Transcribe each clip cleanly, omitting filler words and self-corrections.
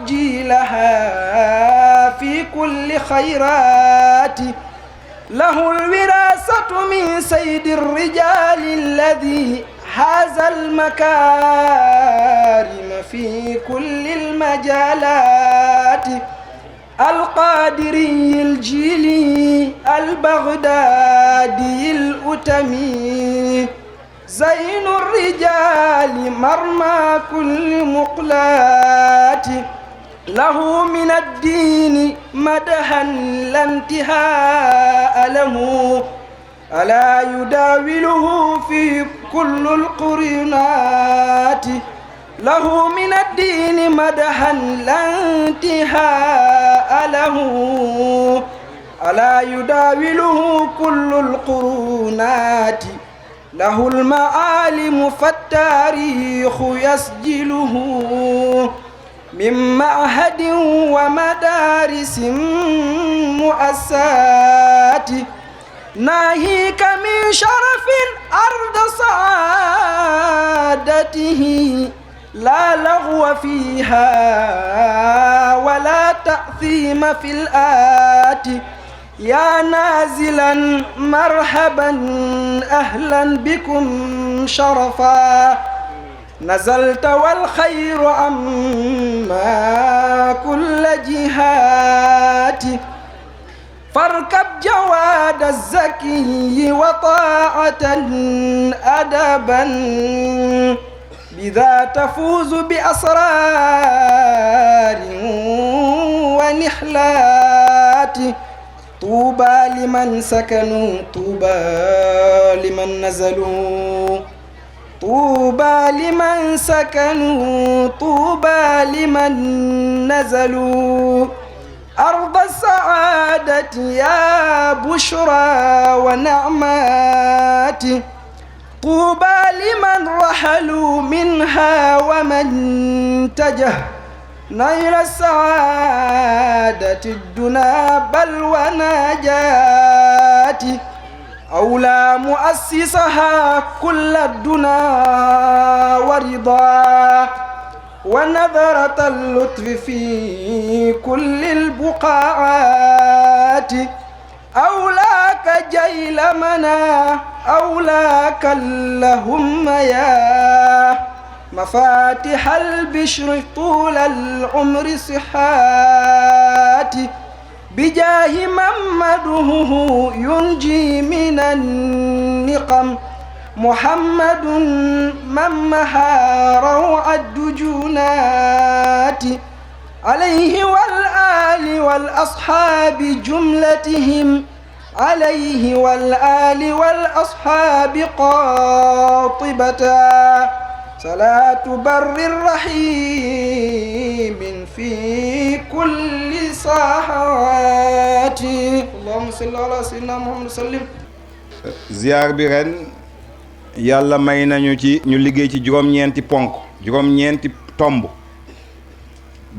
تبجيلها في كل خيرات له الوراثة من سيد الرجال الذي حاز المكارم في كل المجالات القادري الجيلي البغدادي الأتمي زين الرجال مرمى كل مقلات له من الدين مدحا لا انتهاء له ألا يداوله في كل القرنات له من الدين مدحا لا انتهاء له ألا يداوله كل القرونات له المعالم فالتاريخ يسجله من معهد ومدارس مؤسسات ناهيك من شرف أرض سعادته لا لغو فيها ولا تأثيم في الآت يا نازلا مرحبا أهلا بكم شرفا نزلت والخير عما كل جهات فاركب جواد الزكي وطاعة أدبا بذا تفوز بأسرار ونحلات طوبى لمن سكنوا طوبى لمن نزلوا طوبى لمن سكنوا طوبى لمن نزلوا أرض السعادة يا بشرى ونعمات طوبى لمن رحلوا منها ومن تجه نيل السعادة الدنا بل ونجات أولى مؤسسها كل الدنا ورضا ونظرة اللطف في كل البقاعات أولاك جيل منا أولاك اللهم يا مفاتح البشر طول العمر صحات بجاه ممده ينجي من النقم محمد من محى روع الدجونات عليه والآل والأصحاب جملتهم عليه والآل والأصحاب قاطبة صلاة بر رحيم في كل ساحات اللهم صل على سيدنا محمد وسلم. ziar bi ren yàlla may nañu ci ñu liggéey ci juróom-ñeenti ponk juróom-ñeenti tomb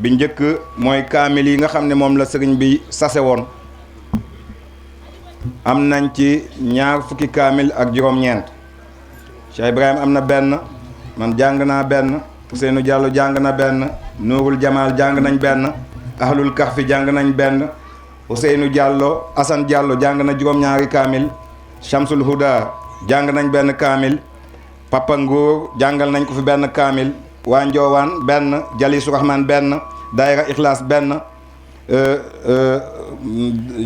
bi njëkk mooy kaamil yi nga xam ne moom la sëriñ bi sase woon am nañ ci ñaar fukki kaamil ak juróom-ñeent Cheikh Ibrahima am na benn man jàng naa benn Ousseynou Diallo jàng na benn Nourul Jamal jàng nañ benn Ahlul Kahfi jàng nañ benn Ousseynou Diallo Assane Diallo jàng na juróom-ñaari kaamil Shamsul Huda jàng nañ benn kaamil Papa Ngour jàngal nañ ko fi benn kaamil waa Njoowaan benn Jalisu Rahman benn Daayira Ikhlas benn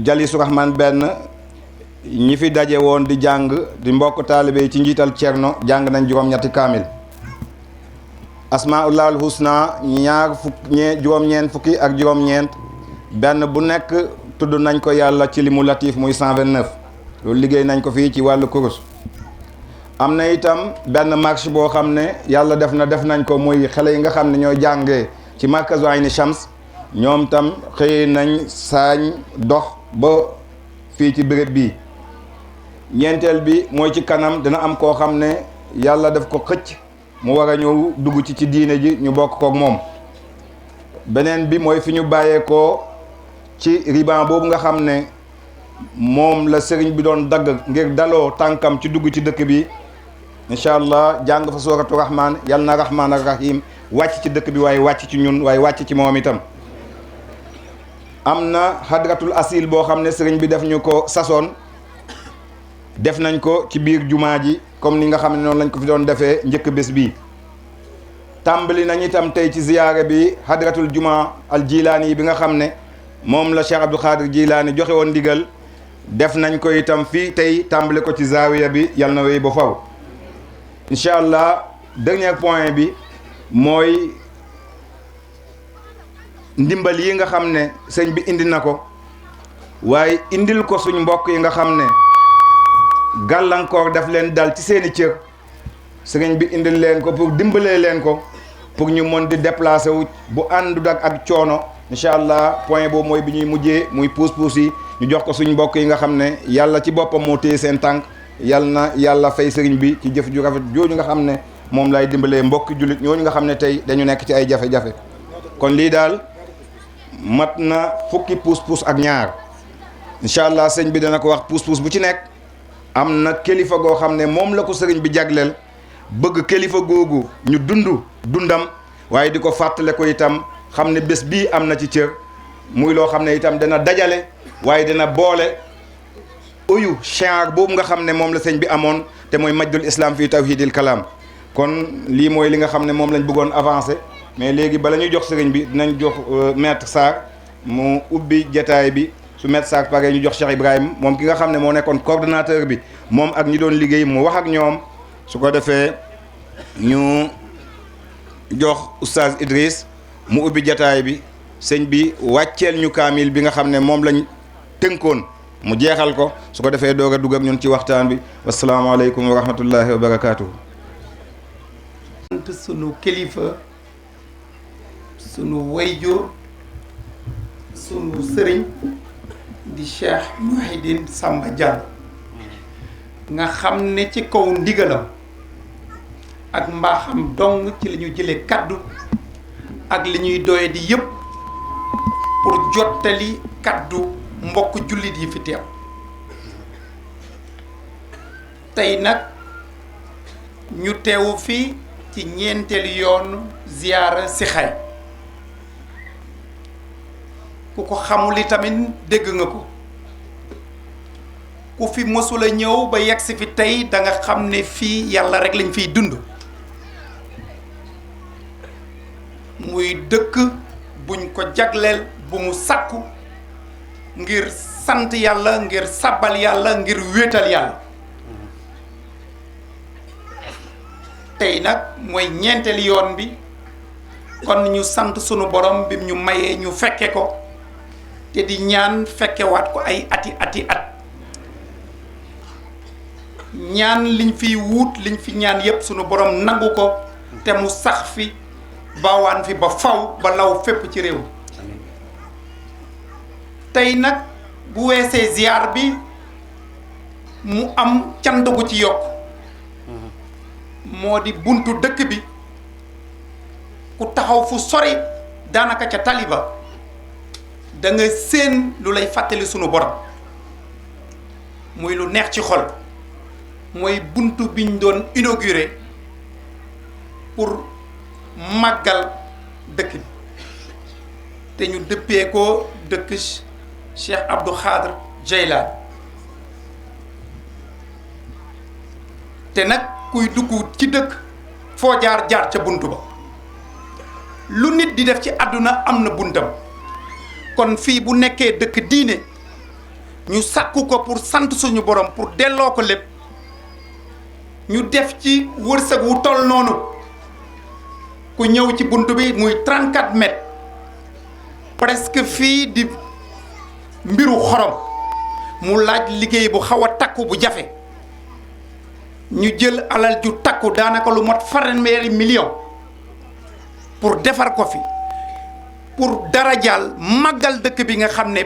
Jalisu Rahman benn ñi fi daje woon di jàng di mbokk taalibe yi ci njiital Cerno jàng nañ juróom-ñetti kaamil Asmaullahul Husna juróom-ñeent fukki ak juróom-ñeent benn bu nekk tudd nañ ko yàlla ci limu latif muy 129 loolu liggéey nañ ko fii ci wàllu kurus am na itam benn marche boo xam ne yàlla def nañ ko muy xale yi nga xam ne ñooy jàngee ci markazu Ayni Shams ñoom tam xëy nañ saañ dox ba fii ci béréb bii ñeenteel bi mooy ci kanam dina am koo xam ne yàlla daf ko xëcc mu war a ñëw dugg ci diine ji ñu bokk kook moom beneen bi mooy fi ñu bàyyeekoo ci riban boobu nga xam ne moom la sëriñ bi doon dagg ngir daloo tànkam ci dugg ci dëkk bi incha allah jàng fa suuratu rahman yal na rahman ak rahim wàcc ci dëkk bi waaye wàcc ci ñun waaye wàcc ci moom itam am na hadratul asil boo xam ne sëriñ bi def ñu ko sasoon def nañ ko ci biir jumaa ji comme ni nga xam ne noonu lañ ko fi doon defee njëkk bés bi tàmbali nañ itam tey ci ziyaare bi hadratul juma al jilaani bi nga xam ne moom la Cheikh Abdou Khadir Jilaani joxe woon ndigal def nañ ko itam fii tey tàmbali ko ci zaawiya bi yal na wéy ba faw incha allah dernier point bi mooy ndimbal yi nga xam ne sëñ bi indi na ko waaye indil ko suñ mbokk yi nga xam ne gàllankoor daf leen dal ci seeni cër sëriñ bi indil leen ko pour dimbalee leen ko pour ñu mën di déplacer wu bu àndut ak coono incha allah point boobu mooy bi ñuy mujjee muy puus-puus yi ñu jox ko suñ mbokk yi nga xam ne yàlla ci boppam moo téye seen tànk yal na yàlla fay sëriñ bi ci jëf ju rafet jooju nga xam ne moom lay dimbalee mbokki jullit ñooñu nga xam ne tey dañu nekk ci ay jafe-jafe kon lii daal mat na fukki puus-puus ak ñaar incha allah sëñ bi dana ko wax puus-puus bu ci nekk am na kilifa goo xam ne moom la ko sëriñ bi jagleel bëgg kilifa googu ñu dundam waaye di ko fàttale ko itam xam ne bés bii am na ci cër muy loo xam ne itam dana dajale waaye dana boole uyu chaar boobu nga xam ne moom la sëñ bi amoon te mooy majdul islam fii tawhidil kalaam kon lii mooy li nga xam ne moom lañ bëggoon avancer mais léegi bala ñuy jox sëriñ bi dinañ jox maître Sarr mu ubbi jataay bi su maître Sarr pare ñu jox Cheikh Ibrahima moom ki nga xam ne moo nekkoon coordonnateur bi moom ak ñi doon liggéey mu wax ak ñoom su ko defee ñu jox oustaz Idriss mu ubbi jataay bi sëñ bi wàcceel ñu kaamil bi nga xam ne moom lañ tënkoon mu jeexal ko su ko defee doog a dugg ak ñun ci waxtaan bi wasalaamaaleykum wa rahmatullahi wa barakaatuhu. sant sunu kilifa sunu wayjur sunu sëriñ di Cheikh Mouhidine Samba Diallo nga xam ne ci kaw ndigalam ak mbaaxam dong ci la ñu jëlee kaddu ak li ñuy doye di yëpp pour jottali kaddu mbokk jullit yi fi teew tey nag ñu teewu fi ci ñeenteelu yoon ziyaara si xay ku ko xamul i tamit dégg nga ko ku fi mësula ñëw ba yegg si fi tey da nga xam ne fii yàlla rek lañ fiy dund muy dëkk buñ ko jagleel bu mu sàkku ngir sant yàlla ngir sabbal yàlla ngir wéetal yàlla tey nag mooy ñeenteeli yoon bi kon ñu sant sunu borom bi ñu mayee ñu fekke ko te di ñaan fekkewaat ko ay ati at ñaan liñ fiy wuut liñ fi ñaan yépp sunu borom nangu ko te mu sax fi baawaan fi ba faw ba law fépp ci réew tey nag bu weesee ziyaar bi mu am cant gu ci yokk moo di buntu dëkk bi ku taxaw fu sori daanaka ca taliba da nga séen lu lay fàttali sunu borom muy lu neex ci xol mooy buntu biñ doon inauguré pour màggal dëkk bi te ñu dëppee ko dëkk Cheikh Abdou Khadir Jeylaan te nag kuy dugg ci dëkk foo jaar ca buntu ba lu nit di def ci àdduna am na buntam kon fii bu nekkee dëkk diine ñu sàkku ko pour sant suñu borom pour delloo ko lépp ñu def ci wërsëg wu toll noonu ku ñëw ci bunt bi muy 34 mètres presque fii di mbiru xorom mu laaj liggéey bu xaw a takku bu jafe ñu jël alal ju takku daanaka lu mot fanweeri million pour defar ko fi pour darajaal màggal dëkk bi nga xam ne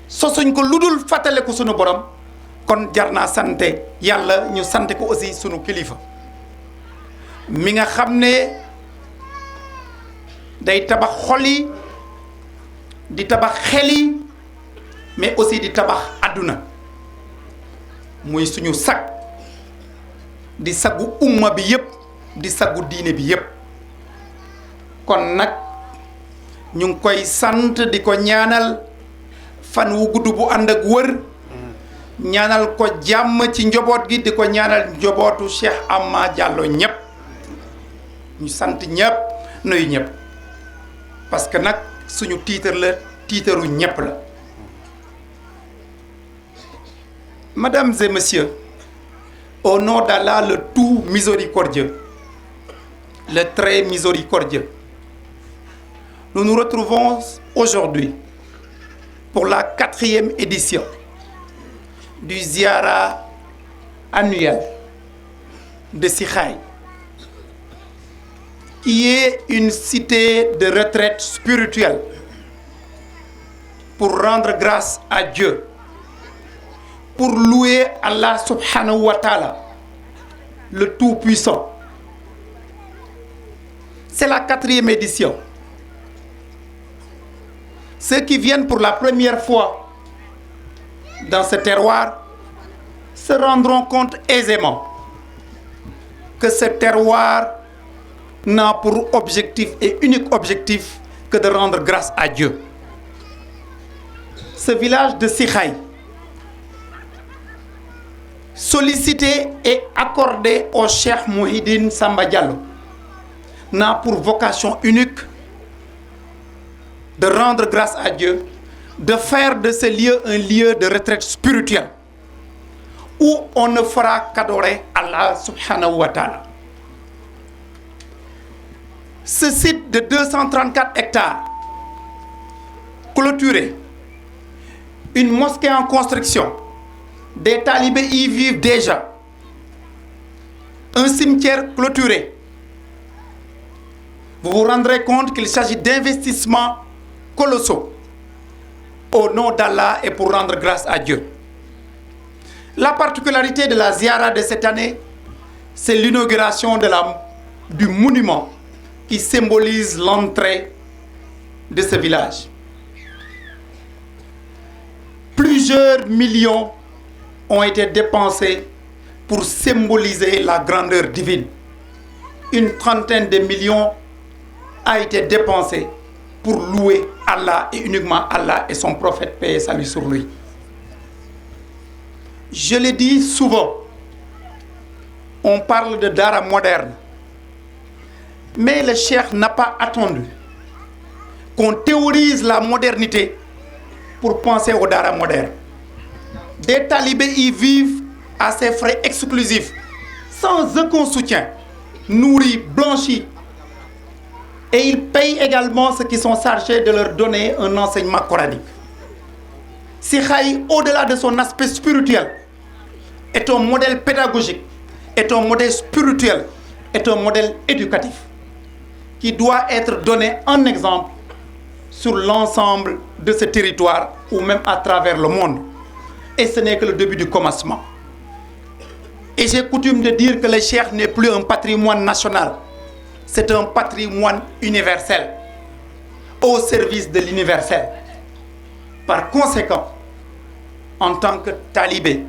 sosuñ ko lu dul fàttale ko sunu borom kon jar naa sante yàlla ñu sante ko aussi sunu kilifa mi nga xam ne day tabax xol yi di tabax xel yi mais aussi di tabax àdduna muy suñu sag di sagu umma bi yépp di sagu diine bi yépp kon nag ñu ngi koy sant di ko ñaanal fan wu gudd bu ànd ak wër ñaanal ko jàmm ci njaboot gi di ko ñaanal njabootu Cheikh Amma Diallo ñëpp ñu sant ñëpp nuyu ñëpp parce que nag suñu titre la tiitaru ñëpp la. Mesdames et messieurs, au nom d'Allah le tout miséricordieux, le très miséricordieux, nous nous retrouvons aujourd'hui pour la 4e édition du Ziara annuel de Sikhaye, qui est une cité de retraite spirituelle pour rendre grâce à Dieu, pour louer Allah subhanahu wa ta'ala, le Tout-Puissant. C'est la 4e édition. Ceux qui viennent pour la première fois dans ce terroir se rendront compte aisément que ce terroir n'a pour objectif et unique objectif que de rendre grâce à Dieu. Ce village de Sikhaye, sollicité et accordé au Cheikh Mouhidine Samba Diallo, n'a pour vocation unique de rendre grâce à Dieu, de faire de ce lieu un lieu de retraite spirituelle où on ne fera qu'adorer Allah subhanahu wa ta'ala. Ce site de 234 hectares, clôturé, une mosquée en construction, des talibés y vivent déjà, un cimetière clôturé. Vous vous rendrez compte qu'il s'agit d'investissements colossaux au nom d'Allah et pour rendre grâce à Dieu. La particularité de la ziara de cette année, c'est l'inauguration du monument qui symbolise l'entrée de ce village. Plusieurs millions ont été dépensés pour symboliser la grandeur divine. Une trentaine de millions a été dépensée pour louer Allah et uniquement Allah et son prophète, paix et salut sur lui. Je l'ai dit souvent, on parle de Dara moderne, mais le cheikh n'a pas attendu qu'on théorise la modernité pour penser au Dara moderne. Des talibés y vivent à ses frais exclusifs, sans aucun soutien, nourris, blanchis. Et ils payent également ceux qui sont chargés de leur donner un enseignement coranique. Sikhaye, au-delà de son aspect spirituel, est un modèle pédagogique, est un modèle spirituel, est un modèle éducatif qui doit être donné en exemple sur l'ensemble de ce territoire ou même à travers le monde. Et ce n'est que le début du commencement. Et j'ai coutume de dire que le cheikh n'est plus un patrimoine national, c'est un patrimoine universel, au service de l'universel. Par conséquent, en tant que talibés,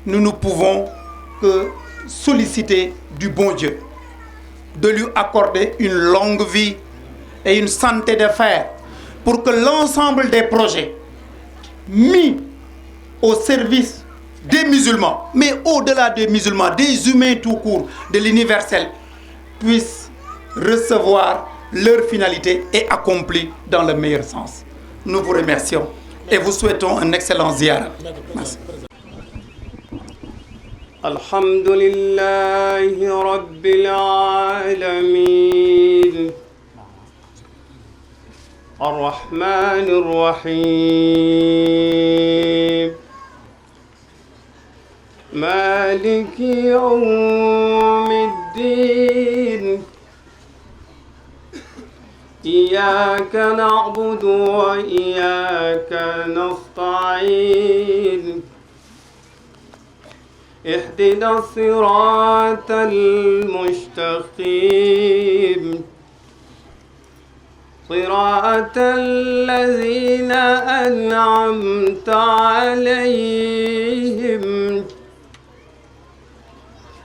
nous ne pouvons que solliciter du bon Dieu, de lui accorder une longue vie et une santé de fer pour que l'ensemble des projets mis au service des musulmans, mais au-delà des musulmans, des humains tout court, de l'universel, puissent recevoir leur finalité et accomplir dans le meilleur sens. Nous vous remercions et vous souhaitons un excellent ziara. Merci. Alhamdulillahi Rabbil Alamin Ar-Rahmanir Rahim Maliki Yawmiddin Iyyaka na'budu wa iyyaka nasta'in اهدنا الصراط المستقيم صراط الذين أنعمت عليهم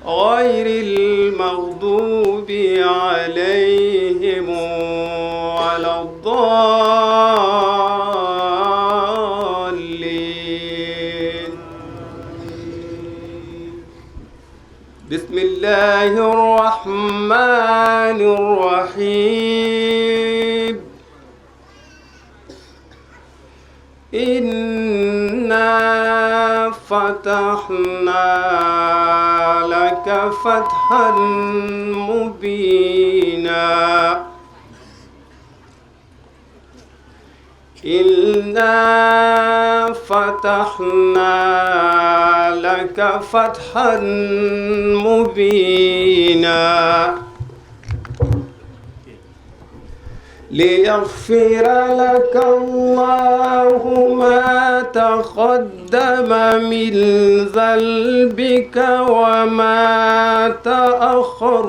غير المغضوب عليهم ولا الضالين. بسم الله الرحمن الرحيم. إنا فتحنا لك فتحا مبينا. إنا فتحنا لك فتحا مبينا ليغفر لك الله ما تقدم من ذنبك وما تأخر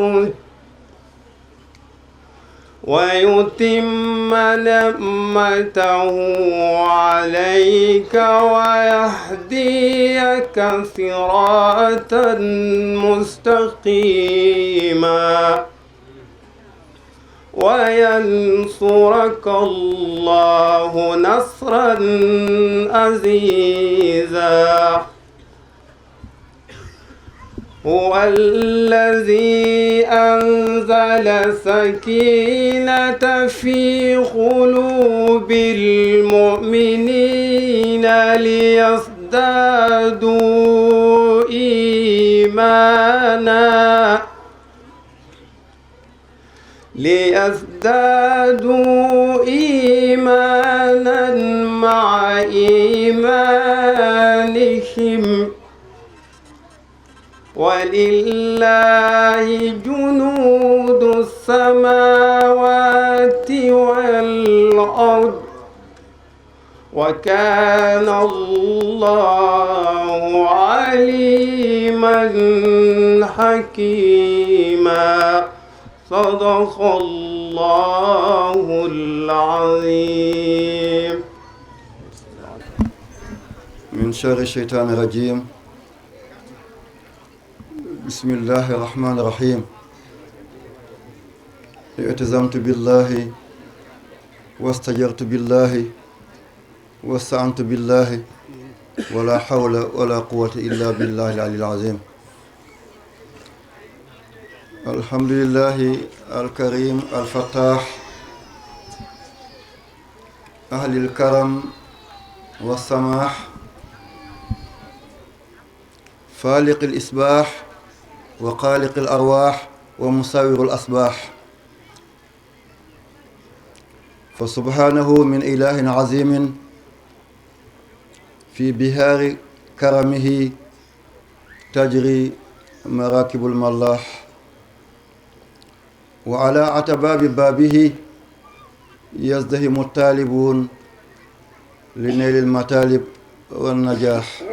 ويتم نعمته عليك ويهديك صراطا مستقيما وينصرك الله نصرا عزيزا. هو الذي أنزل سكينة في قلوب المؤمنين ليزدادوا إيمانا مع إيمانهم ولله جنود السماوات والأرض وكان الله عليما حكيما. صدق الله العظيم. من شر الشيطان الرجيم. بسم الله الرحمن الرحيم. اعتزمت بالله واستجرت بالله واستعنت بالله ولا حول ولا قوة إلا بالله العلي العظيم. الحمد لله الكريم الفتاح أهل الكرم والسماح فالق الإصباح وخالق الأرواح ومساور الأصباح. فسبحانه من إله عظيم في بحار كرمه تجري مراكب الملاح وعلى عتباب بابه يزدهم الطالبون لنيل المطالب والنجاح.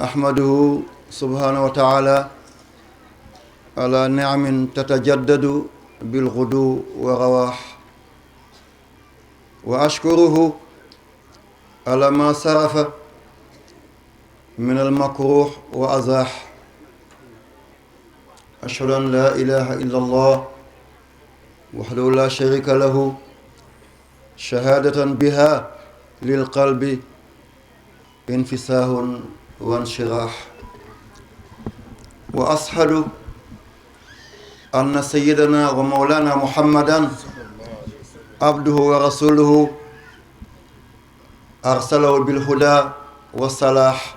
أحمده سبحانه وتعالى على نعم تتجدد بالغدو والرواح وأشكره على ما صرف من المكروه وأزاح. أشهد أن لا إله إلا الله وحده لا شريك له شهادة بها للقلب انفساه وانشراح. وأشهد أن سيدنا ومولانا محمدا عبده ورسوله أرسله بالهدى والصلاح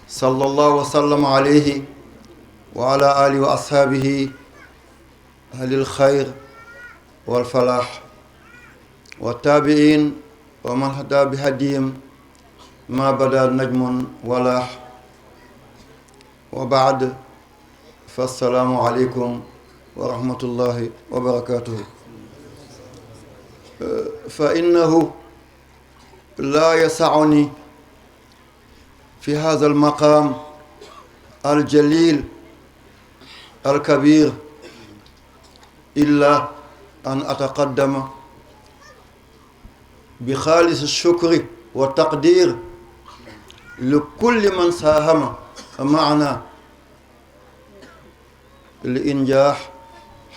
صلى الله وسلم عليه وعلى آله وأصحابه أهل الخير والفلاح والتابعين ومن هدى بهديهم ما بدا نجم ولاح. وبعد فالسلام عليكم ورحمة الله وبركاته. فإنه لا يسعني في هذا المقام الجليل الكبير إلا أن أتقدم بخالص الشكر والتقدير لكل من ساهم معنا لإنجاح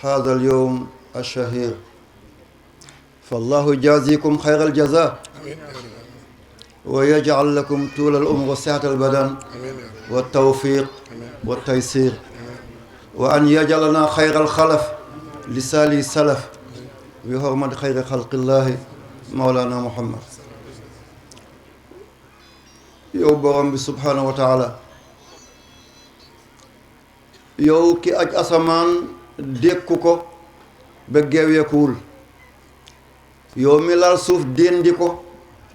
هذا اليوم الشهير، فالله يجازيكم خير الجزاء ويجعل لكم طول العمر وسعة البدن والتوفيق والتيسير، وأن يجعلنا خير الخلف لسالي السلف بحرمة خير خلق الله مولانا محمد. yow borom bi subhanahu wa taala, yow ki aj asamaan dékku ko ba geeweekuwul, yow mi lal suuf déndi ko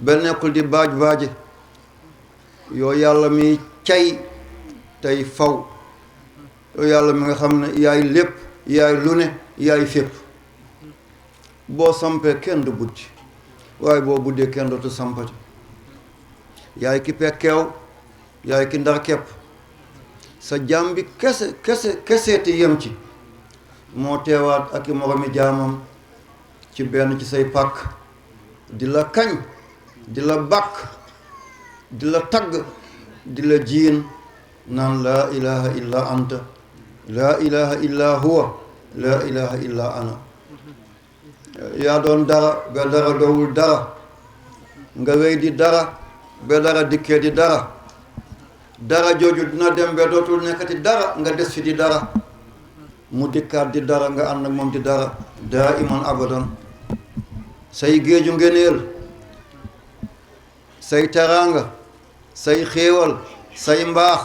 ba nekkul di baaj baaje, yow yàlla mi cay tey faw, yow yàlla mi nga xam ne yaay lépp, yaay lu ne, yaay fépp. boo sampee kenn du buddi, waaye boo buddee kenn dootu sampati. yaay ki pekkeew, yaay ki ndar kepp, sa jaam bi keseeti yem ci, moo teewaat ak i moromi jaamam ci benn ci say pàkk di la kañ, di la bàkk, di la tagg, di la jiin naan laa ilaha illa anta, laa ilaha illa huwa, laa ilaha illa ana. yaa doon dara ba dara doowul dara, nga wéy di dara ba dara dikkee di dara, dara jooju dina dem ba dootul nekkati dara, nga des fi di dara, mu dikkaat di dara, nga ànd ak moom di dara daa iman abadan. say géeju ngeneel, say teraanga, say xéewal, say mbaax,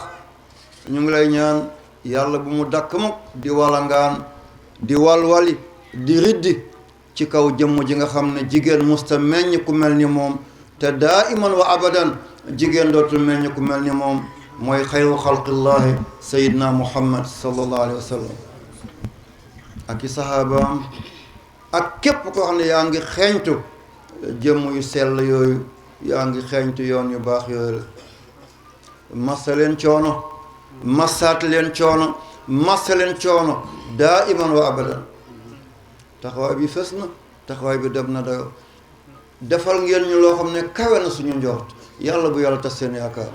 ñu ngi lay ñaan yàlla bu mu dakk mukk di walangaan, di walwali, di riddi ci kaw jëmm ji nga xam ne jigéen musta meññ ku mel ni moom, te daa iman wa abadan jigéen dootul meññ ku mel ni moom, mooy xayru xalqillahi sayidna muhammad sallallahu alayhi wa sallam ak i sahabaam ak képp koo xam ne yaa ngi xeeñtu jëmm yu sell yooyu, yaa ngi xeeñtu yoon yu baax yooyu la. massa leen coono, massaat leen coono, massa leen coono daa iman wa abadan. taxawaay bi fës na, taxawaay bi dem na dayo, defal ngeen ñu loo xam ne kawe na suñu njort, yàlla bu yàlla tas seen yaakaar.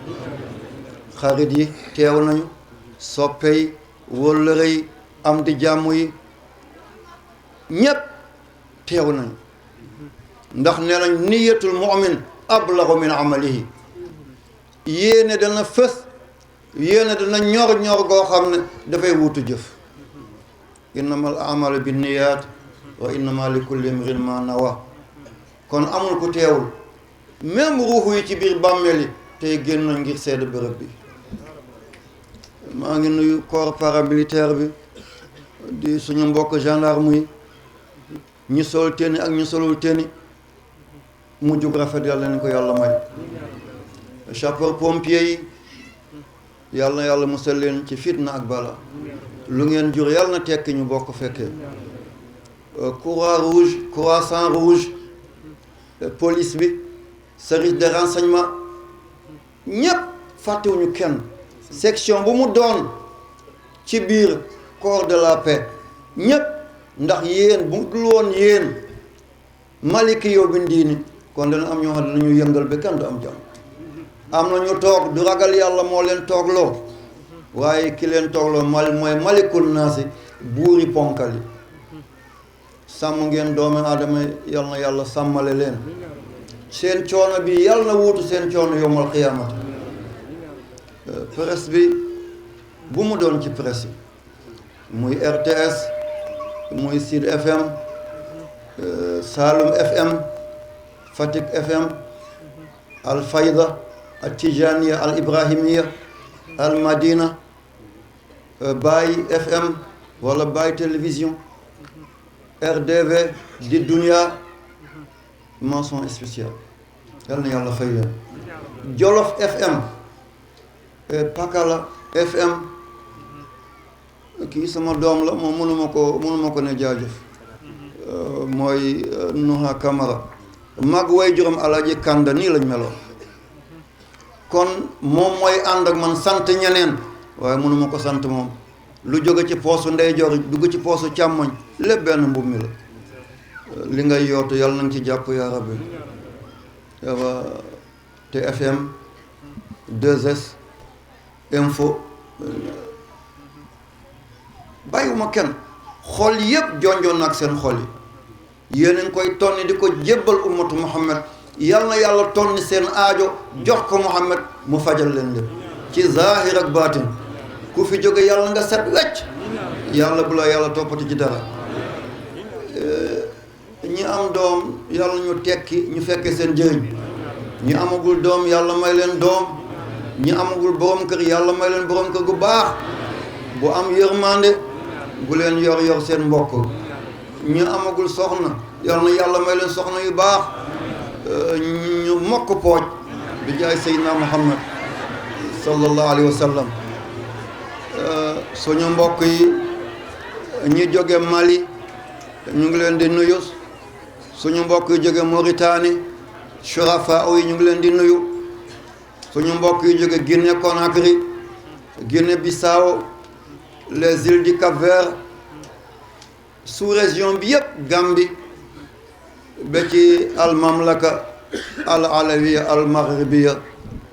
xarit yi teew nañu, soppe yi, wóllëre yi, am di jàmm yi, ñépp teew nañu, ndax nee nañ niyatul mu'min ablagu min amalihi. yéene dana fës, yéene dana ñor goo xam ne dafay wutu jëf. innamal a'malu binniyaat wa innama li kulli imrin ma nawa. kon amul ku teewul, même ruuxu yi ci biir bàmmeel yi tey génn nañ ngir seede bërëb bi. maa ngi nuyu corps paramilitaire bi, di suñu mbokk gendarme yi, ñu sol tenni ak ñu solul tenni, mu jug rafet yàlla nañ ko yàlla may. sapeur pompier yi, yàlla na yàlla musal leen ci fitna ak bala, lu ngeen jur yàlla na tekki ñu bokk fekkee. croix rouge, croissant rouge, police bi, service de renseignement, ñépp fàttewuñu kenn, section bu mu doon ci biir corps de la paix, ñépp, ndax yéen bu dul woon yéen maliki yow bi ndiini kon dana am ñoo xam ne danañu yëngal ba kenn du am jàmm. am na ñu toog du ragal yàlla moo leen toogloo, waaye ki leen toogloo mooy malikul naasi, buuri ponkal yi. sàmm ngeen doomu aadama, yal na yàlla sàmmale leen, seen coono bi yal na wuutu seen coono yowmal qiyaamati. presse bi bu mu doon ci presse yi, muy RTS, muy Sud FM, Saloum FM, Fatick FM, Al Fayda, Al Tijaniya, Al Ibrahimiya, Al Madina, Baye FM wala Baye télévision, RDV di Dunia, mention spéciale yal na yàlla fay leen. Jolof FM, Pakala FM, kii sama doom la moom mënuma ko ne jaajëf, mooy Nuha Kamara, mag way juróom Alaaji Kanda nii lañ meloon. kon moom mooy ànd ak man sant ñeneen, waaye mënuma ko sant moom. lu jóge ci poosu ndeyjoor dugg ci poosu càmmoñ lépp benn mbub mi la. li ngay yootu yàlla nañ ci jàpp yaa rabbi. TFM, 2S, info, bàyyiwuma kenn. xol yépp jonjoon ak seen xol yi yéen a ngi koy tonni di ko jébbal ummatu Muhammad yal na yàlla tonni seen aajo jox ko Muhammad mu fajal leen lépp ci zaahir ak baatin ku fi jóge yàlla nga set wecc yàlla bu la yàlla toppati ci dara ñi am doom yàlla ñu tekki ñu fekke seen njëriñ ñi amagul doom yàlla may leen doom ñi amagul borom kër yàlla may leen borom kër gu baax bu am yërmande bu leen yor seen mbokk ñi amagul soxna yàlla may leen soxna yu baax ñu mokk pooj bi jaay Seydina Muhammad sallallahu alayhi wa sallam suñu mbokk yi ñi jóge Mali ñu ngi leen di nuyu suñu mbokk yi jóge Mauritanie Shurafa yi ñu ngi leen di nuyu suñu mbokk yi jóge Guinée Conakry Guinée Bissau les îles du Cap-Vert sous-région bi yëpp Gambie ba ci al mamlaka al alawiya al maghribiya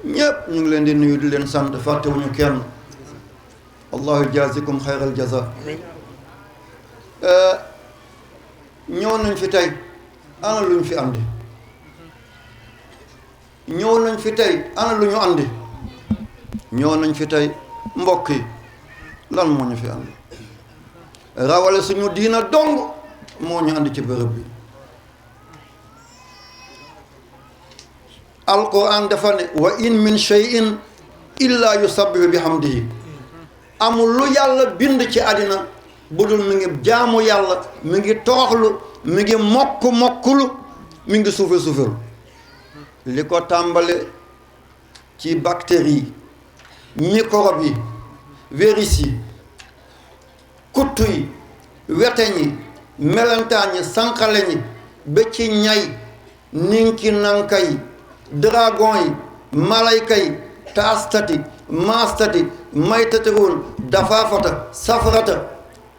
ñëpp ñu ngi leen di nuyu di leen sant fàttewuñu kenn allahu jazikum xayral jaza ñëw nañ fi tey ana lu ñu fi andi ñëw nañ fi tey ana lu ñu andi ñëw nañ fi tey mbokk yi lan moo ñu fi andi rawale suñu diina dong moo ñu andi ci bërëb bi alquran dafa ne wa in min shay'in illa yusabbihu bihamdihi amul lu yàlla bind ci àddina bu dul mi ngi jaamu yàlla mi ngi toroxlu mi ngi mokkulu mi ngi suufelu li ko tàmbale ci bactéries yi microbe yi virus yi kuttu yi weteñ yi melentaan yi sànqale ñi ba ci ñay ninki nanka yi dragon yi malayka yi taastati maastati maytatiroon dafaafata safarata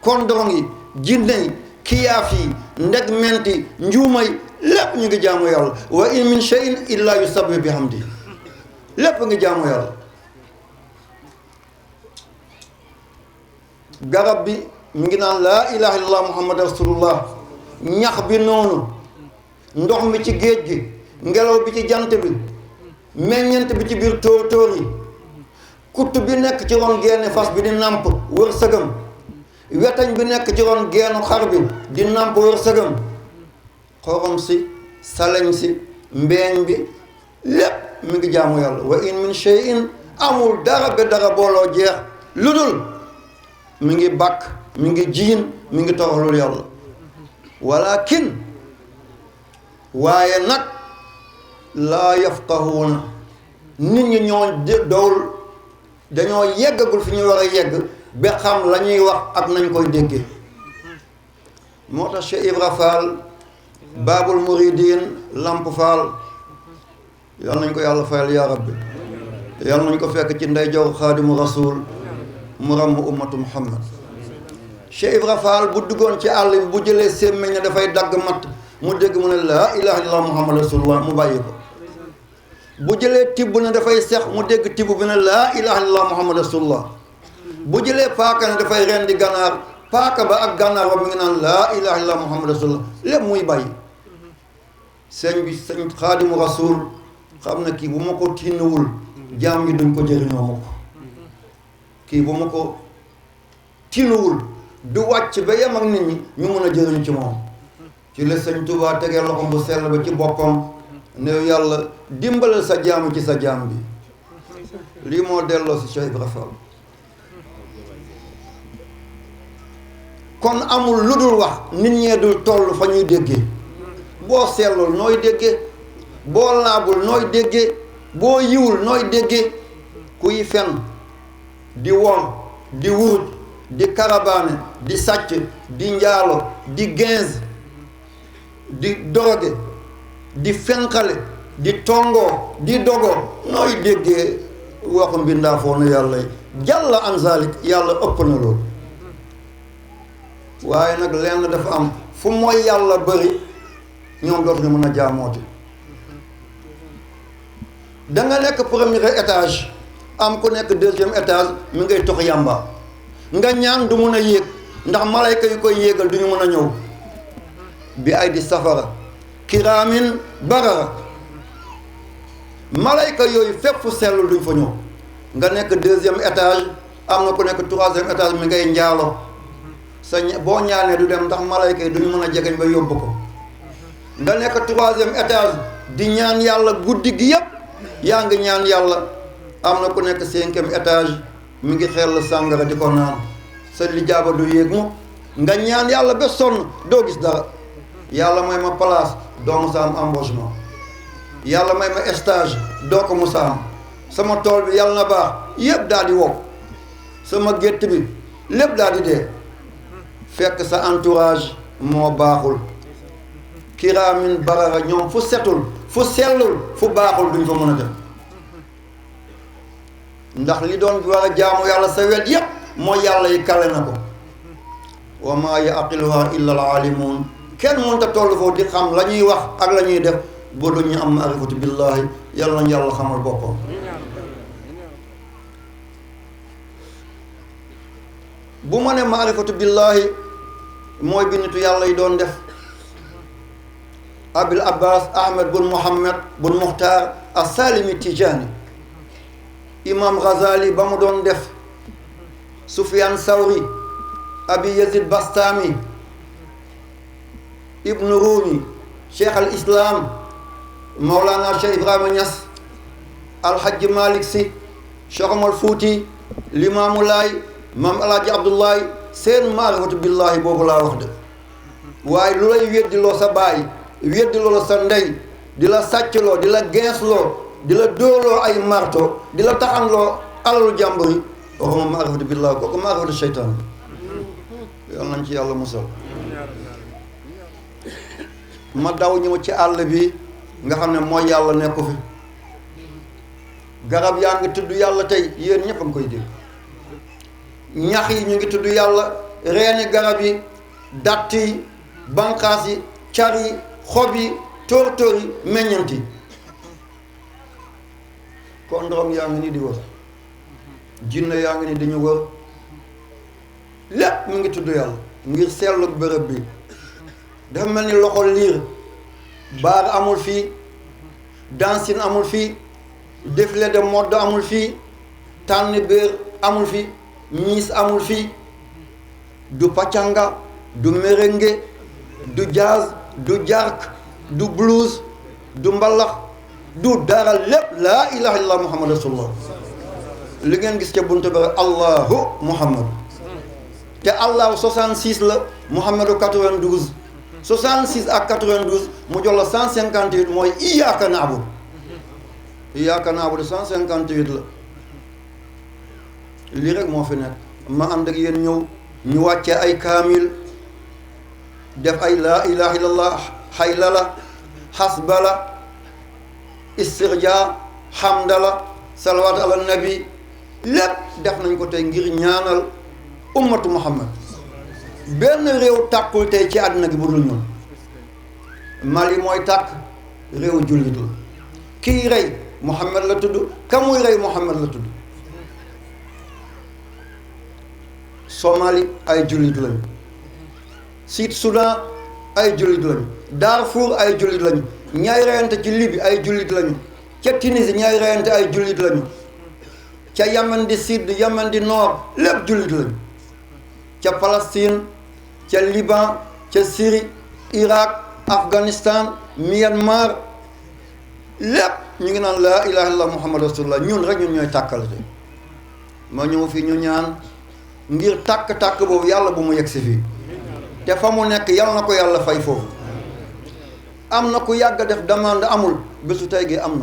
kondorong yi jinne yi kiyaaf yi ndeg menti njuuma yi lépp ñu ngi jaamu yàlla wa in min shay'in illa yusabbihu bihamdi lépp ngi jaamu yàlla garab bi mi ngi naan laa ilaha illallah muhammad rasulullah ñax bi noonu ndox mi ci géej gi ngelaw bi ci jant bi meññent bi ci biir tóor yi kutt bi nekk ci ron geeni fas bi di nàmp wër sëgam wetañ bi nekk ci ron geenu xar bi di nàmp wër sëgam xorom si saleñ si mbeeñ bi lépp mi ngi jaamu yàlla wa in min shay'in amul dara ba dara booloo jeex lu dul mi ngi bàkk mi ngi jiin mi ngi toroxlul yàlla walakin waaye nag laa yafqahuuna nit ñi ñoo dowul dañoo yeggagul fi ñu war a yegg ba xam la ñuy wax ak nañ koy déggee moo tax Cheikh Ibra Fall Baabul Muridiin Lamp Fall yal nañ ko yàlla fayal yaa rabbi yal nañ ko fekk ci ndey jow Xaadimu Rasuul mu ràmm ummatu Muhammad Cheikh Ibra Fall bu duggoon ci àll bi bu jëlee sémmiñ ne dafay dagg matt mu dégg mu ne laa ilaha illallah muhammad rasulullah mu bàyyi ko bu jëlee tibb ne dafay sex mu dégg tibb bi ne laa ilaha illallah muhammad rasulullah bu jëlee paaka ne dafay rendi ganaar paaka ba ak ganaar ba mi ngi naan laa ilaha illallah muhammad rasulullah lépp muy bàyyi sëñ bi sëñ Xaadimu Rasuul xam ne kii bu ma ko tiinuwul jaam yi duñ ko jëriñoo ma ko kii bu ma ko tiinuwul du wàcc ba yem ak nit ñi ñu mën a jëriñ ci moom ci la sëñ Tuubaa tegee loxom bu sell ba ci boppam ne yàlla dimbalal sa jaam ci sa jaam bi lii moo delloo si Cheikh Ibra Fall kon amul lu dul wax nit ñee dul toll fa ñuy déggee boo sellul nooy déggee boo laabul nooy déggee boo yiwul nooy déggee kuy fen di wor di wuruj di karabaane di sàcc di njaalo di ginz di doroge di fenqale di tongoo di dogoo nooy déggee waxu mbindaafoonu yàlla yi jàlla an zalik yàlla ëpp na loolu waaye nag lenn dafa am fu mooy yàlla bëri ñoom dootuñu mën a jaamooti da nga nekk premier étage am ku nekk deuxième étage mi ngay tox yàmba nga ñaan du mun a yéeg ndax malayka yu koy yéegal duñu mën a ñëw bi ay di safara kiraamin barara malayka yooyu fépp fu sellul duñ fa ñëw nga nekk 2e étage am na ku nekk 3e étage mi ngay njaalo boo ñaanee du dem ndax malayka yi duñu mën a jegeñ ba yóbbu ko nga nekk 3e étage di ñaan yàlla guddi gi yépp yaa ngi ñaan yàlla am na ku nekk 5e étage mi ngi xel sàngara di ko naan sa lijaaba du yéeg mu nga ñaan yàlla ba sonn doo gis dara yàlla may ma place doo mu sa am embauchement yàlla may ma stage doo ko mu sa am sama tool bi yàlla na baax yépp daal di wow sama gétt bi lépp daal di dee fekk sa entourage moo baaxul kiraamin barara ñoom fu setul fu sellul fu baaxul duñ fa mën a dem ndax li doon war a jaamu yàlla sa wet yépp mooy yàlla yi kale na ko wa maa yaqiluha illa al alimun kenn mënta toll foofu di xam la ñuy wax ak la ñuy def boo du ñu am maarifatu billahi yàlla nañ yàlla xamal boppam bu ma ne maarifatu billahi mooy bi nitu yàlla yi doon def abil abbas ahmed bun muhammad bun muxtaar as-salimi tijani imam ghazali ba mu doon def sufyan sawri abi yazid bastami ibnu rumi cheikh al islam mawlana cheikh ibrahima Niass alhajji malik si cheikh omar fouti limaamu laay maam alaaji abdullahi seen maarifatu billahi boobu laa wax de waaye lu lay weddiloo sa baay weddiloo la sa ndey di la sàccloo di la geesloo di la dóorloo ay marto di la taxanloo alalu jàmbur yi waxuma maarifatu billahi kooku maarifatu seytaan yàlla nañ ci yàlla musal ma daw ñëw ci àll bi nga xam ne mooy yàlla nekku fi garab yaa ngi tudd yàlla tey yéen ñëpp a ngi koy dégg ñax yi ñu ngi tudd yàlla reeni garab yi datt yi banqaas yi car yi xob yi tóor-tóor yi meññant yi kon ndorom yaa ngi nii di wër jinne yaa ngi nii di ñu wër lépp mu ngi tudd yàlla ngir seetlu bërëb bi dafa mel ni loxo liir baar amul fii dancing amul fii défilé de mode amul fii tànn béer amul fii miis amul fii du pacanga du merengue du jazz du jark du blues du mbalax du dara lépp laa ilaha illallah muhammad rasulullah li ngeen gis ca buntu ba allahu muhammad te allahu 66 la muhammadu 92 66 ak 92 mu jox la 158 mooy iyyaka na'budu 158 la lii rek moo fi nekk ma ànd ak yéen ñëw ñu wàccee ay kaamil def ay laa ilaha illallah haylala hasbala istirja hamdala salawat ala nabi lépp def nañ ko tey ngir ñaanal ummatu muhammad benn réew tàkkul tey ci àdduna gi bu dul ñun Mali mooy tàkk réew jullit la kii rey muhammad la tudd ka muy rey muhammad la tudd Somali ay jullit lañu Sud Soudan ay jullit lañu Darfour ay jullit lañu ñaay reyante ci Libye ay jullit lañu ca Tunisie ñaay reyante ay jullit lañu ca Yemen di sud Yemen di nord lépp jullit lañu ca Palestine ca Liban ca Syrie Irak Afghanistan Myanmar lépp ñu ngi naan laa ilaha illallah muhammad rasulullah ñun rek ñun ñooy tàkkalate ma ñëw fii ñu ñaan ngir tàkk-tàkk boobu yàlla bu mu yegg si fii te fa mu nekk yàlla na ko yàlla fay foofu am na ku yàgg def demande amul bésu tey gi am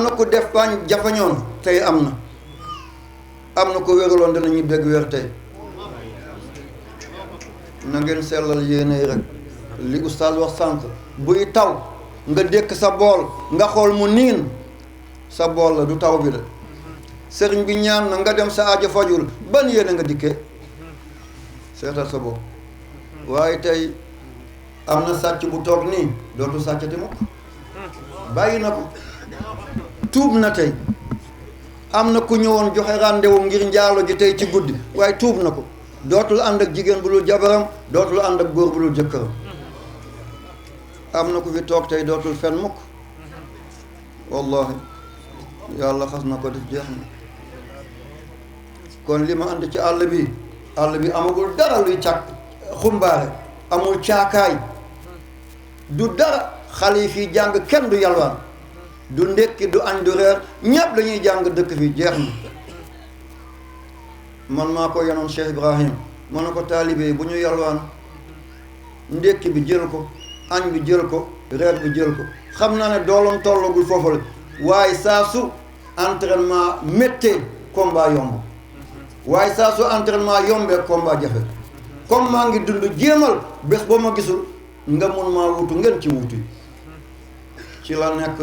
na ku def bañ jafañoon tey am na ko wéraloon dana ñu dégg wér tey na ngeen sellal yéene rek li oustaz wax sànq buy taw nga dékk sa bool nga xool mu niin sa bool la du taw bi de sëriñ bi ñaan na nga dem sa aajo fajul ban yéene nga dikkee seetal sa bopp waaye tey am na sàcc bu toog nii dootu sàccati mukk bàyyi na ko tuub na tey am na ku ñëwoon joxe rendez-vous ngir njaalo ji tey ci guddi waaye tuub na ko dootul ànd ak jigéen bu dul jabaram dootul ànd ak góor bu dul jëkkëram am na ku fi toog tey dootul fen mukk wallahi yàlla xas na ko def jeex na kon li ma ànd ci àll bi amagul dara luy càkk xumbaare amul caakaay du dara xale yi fii jàng kenn du yalwaan du ndékki du añ du reer ñépp dañuy jàng dëkk fi jeex na man maa ko yenoon Cheikh Ibrahim ma ne ko taalibe yi bu ñu yalwaan ndékki bi jël ko añ bi jël ko reer bi jël ko xam naa ne doolam tollagul foofu la waaye saa su entraînement méttee combat yomb waaye saa su entraînement yombee combat jafe comme maa ngi dund jéemal bés boo ma gisul nga mun maa wutu ngeen ci wutu ci la nekk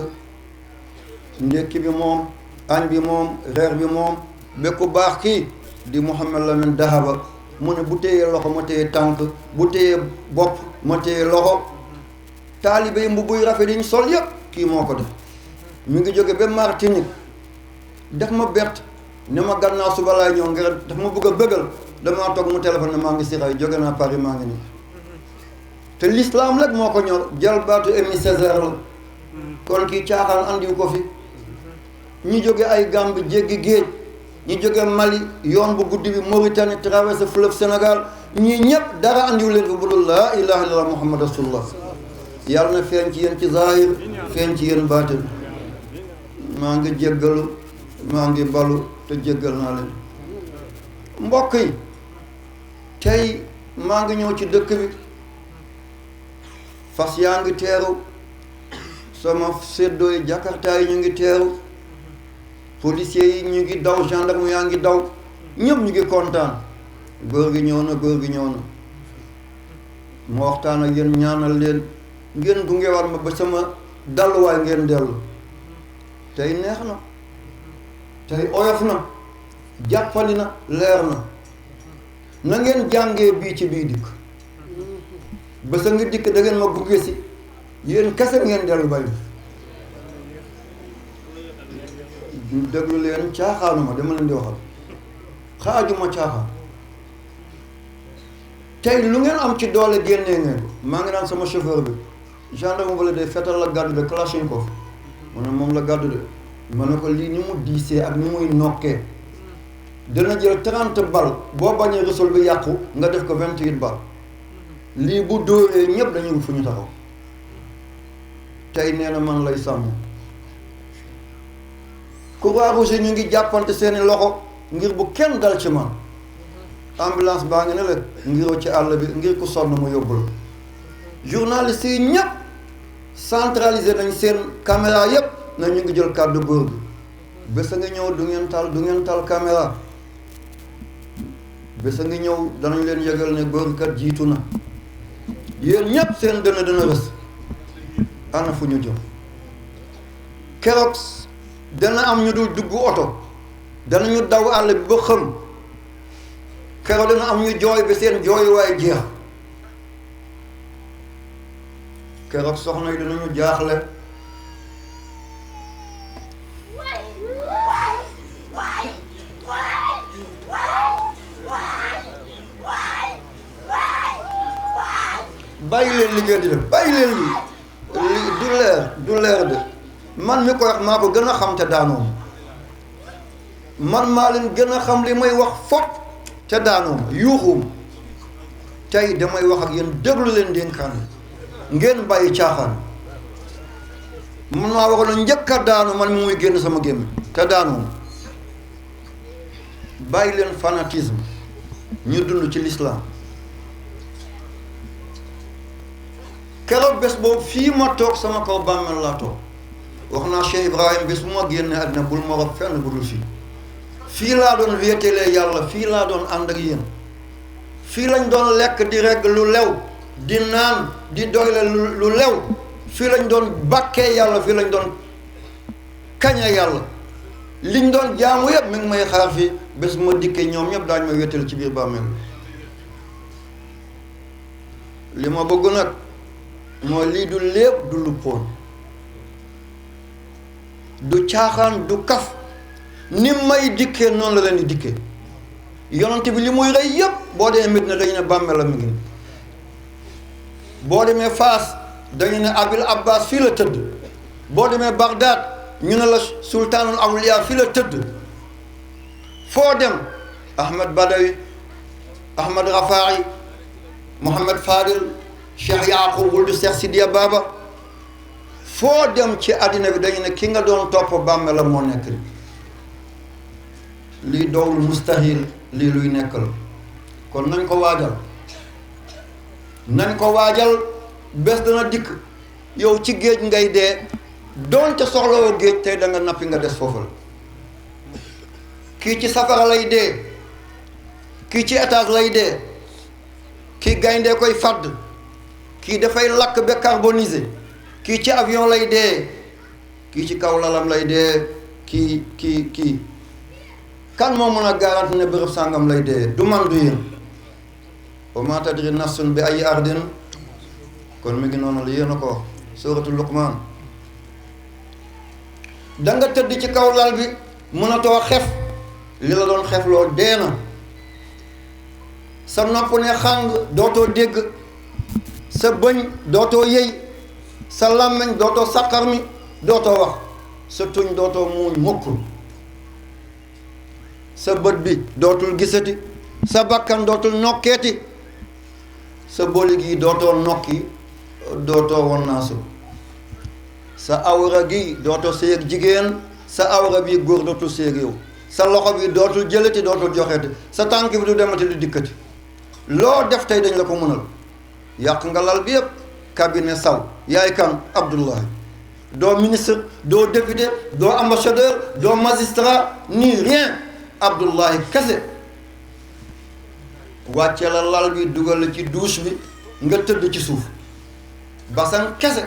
ndékki bi moom añ bi moom reer bi moom ba ku baax kii di Mouhamed Lamine Dahaba mu ne bu téyee loxo ma téye tànk bu téyee bopp ma téye loxo taalibe yi mbubb yu rafet yi ñu sol yëpp kii moo ko def mi ngi jóge ba Martinique def ma bett ne ma gannaaw suba laay ñëw ngir daf ma bëgg a bëggal damaa toog mu téléphone ne maa ngi si xay jóge naa Paris maa ngi nii te l'islam rek moo ko ñor jël baatu Émile Césaire la kon kii caaxaan andiwu ko fi ñi jóge ay Gambie jéggi géej ñi jóge Mali yoon bu guddi bi Mauritanie traversé fleuve Sénégal ñii ñëpp dara andiwu leen fi bu dul laa ilaha illallah muhammad rasulullah yàlla na feeñ ci yéen ci zahir feeñ ci yéen baatin maa ngi jéggalu maa ngi balu te jéggal naa leen mbokk yi tey maa ngi ñëw ci dëkk bi fas yaa ngi teeru sama séddoo yi jakarta yi ñu ngi teeru policiers yi ñu ngi daw gendarme yaa ngi daw ñëpp ñu ngi kontaan góor gi ñëw na ma waxtaan ak yéen ñaanal leen ngeen gunge war ma ba sama dalluwaay ngeen dellu tey neex na tey oyof na jàppali na leer na ngeen jàngee bii ci bii dikk ba sa nga dikk da ngeen ma gunge si yéen kese ngeen dellu bay déglu leen caaxaanuma dama leen di waxal xaajuma caaxaan tey lu ngeen am ci doole génnee ngeen ko maa ngi naan sama chauffeur bi gendarme bala de fetal la gàddu de Kalachnikov mu ne moom la gàddu de ma ne ko lii ni mu diisee ak ni muy nokkee dana jël 30 bal boo bañee résul bi yàqu nga def ko 28 bal lii bu dóoree ñëpp dañuy fu ñu taxaw tey nee na man lay sàmm Croix-Rouge ñu ngi jàppante seeni loxo ngir bu kenn dal ci man ambulance baa ngi ne la ngiroo ci àll bi ngir ku sonn mu yóbbu la journaliste yi ñëpp centralisé nañ seen caméra yëpp na ñu ngi jël kàddu góor bi bés a ngi ñëw du ngeen tal caméra bés a ngi ñëw danañ leen yëgal ne góor kat jiitu na yéen ñëpp seen dana rës ana fu ñu jëm keroog dana am ñu dul dugg oto danañu daw àll bi ba xëm keroog dana am ñu jooy ba seen jooyuwaay jeex keroog soxna yi danañu jaaxle bàyyi leen liggéey di def bàyyi leen li du leer de man mi ko wax maa ko gën a xam te daanoom man maa leen gën a xam li may wax fop te daanoom yuuxum tey damay wax ak yéen déglu leen dénkaan ngeen bàyyi caaxaan man maa waxoon njëkk a daanu man mi muy génn sama gémmi te daanoom bàyyi leen fanatisme ñu dund ci l'islam keroog bés boobu fii ma toog sama kaw bàmmeel laa toog wax naa Cheikh Ibrahim bés bu ma génne àddina bul ma rob fenn bu dul fii laa doon wéetelee yàlla fii laa doon ànd ak yéen fii lañ doon lekk di regg lu lew di naan di doyle lu lew fii lañ doon bàkkee yàlla fii lañ doon kañee yàlla liñ doon jaamu yëpp mi ngi may xaar fii bés bu ma dikkee ñoom ñëpp daañu ma wéetal ci biir bàmmeel li ma bëgg nag mooy lii du lépp du luppoon du caaxaan du kaf ni may dikkee noonu la leen di dikkee yonent bi li muy rey yépp boo demee Medina dañu ne bàmmeelam mi ngi boo demee Faas dañu ne Abil Abbas fii la tëdd boo demee Bagdad ñu ne la sultaanul awliya fii la tëdd foo dem Ahmed Badawi Ahmed Rafaai Mohamed Fadil Cheikh Yaqub wuldu Cheikh Sidiya Baba foo dem ci àddina bi dañu ne ki nga doon topp bàmmeelam moo nekk lii doowul mustahil lii luy nekk la kon nañ ko waajal bés dana dikk yow ci géej ngay dee doonte soxlawoo géej tey da nga nappi nga des foofu la kii ci safara lay dee kii ci étage lay dee kii gayndee koy fàdd kii dafay lakk ba carbonisé kii ci avion lay dee kii ci kaw lalam lay dee kii kan moo mën a garanti ne bërëb sàngam lay dee du man du yéen wa maa tadri nafsun bi ay ardin kon mi ngi noonu la yéen a ko wax suratul Luqman da nga tëdd ci kaw lal bi mënatoo xef li la doon xef loo dee na sa nopp ne xàng dootoo dégg sa bëñ dootoo yëy sa làmmiñ dootoo saqar mi dootoo wax sa tuñ dootoo muuñ mukkul sa bët bi dootul gisati sa bakkan dootul nokkeeti sa boli gi dootoo nokki dootoo wonnaasu sa awra gi dootoo séyeg jigéen sa awra bi góor dootul séyeg yow sa loxo bi dootul jëlati dootul joxeeti sa tànk bi du demati di dikkati loo def tey dañ la ko mënal yàq nga lal bi yëpp cabinet saw yaay kan Abdoulaye doo ministre doo député doo ambassadeur doo magistrat ni rien Abdoulaye kese wàcce la lal bi dugal la ci douche bi nga tëdd ci suuf basan kese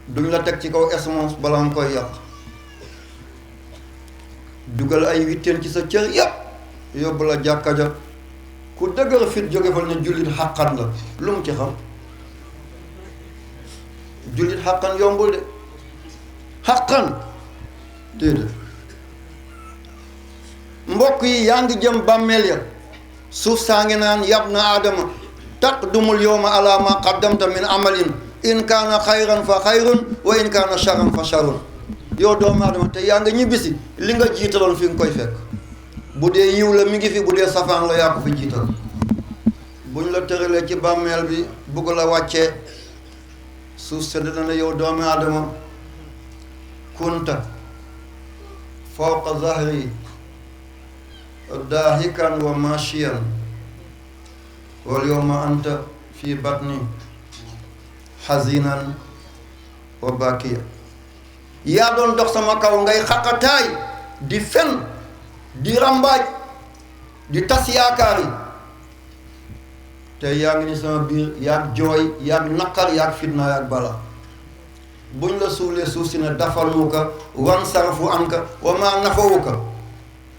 duñ la teg ci kaw essence balaa nga koy yàq dugal ay witteen ci sa cër yépp yóbbu la jàkka ja ku dëgër fit jóge fa ne jullit xàqan la lu mu ci xam jullit xàqan yombul de xàqan déedéet mbokk yi yaa ngi jëm bàmmeel ya suuf saa ngi naan yab na aadama taqdumul yawma ala ma qaddamta min amalin in kaana xayran fa xayrun wa in kaana charran fa charrun yow doomu aadama te yaa nga ñibbisi li nga jiitaloon fi nga koy fekk bu dee yiw la mi ngi fi bu dee safaan la yaa ko fi jiital buñ la tëralee ci bàmmeel bi bugg la wàccee suuf sedd na yow doomu aadama kunta fawqa zahri daahikan wa mashiyan wal yawma anta fi batni hazinan wa bakiya yaa doon dox sama kaw ngay xaqataay di fen di rambaaj di tas yaakaar yi te yaa ngi ni sama biir yaag jooy yaag naqar yaag fitna yaag bala buñ la suulee suuf si ne dafanuuka wan sarfu anka wa ma nafawuka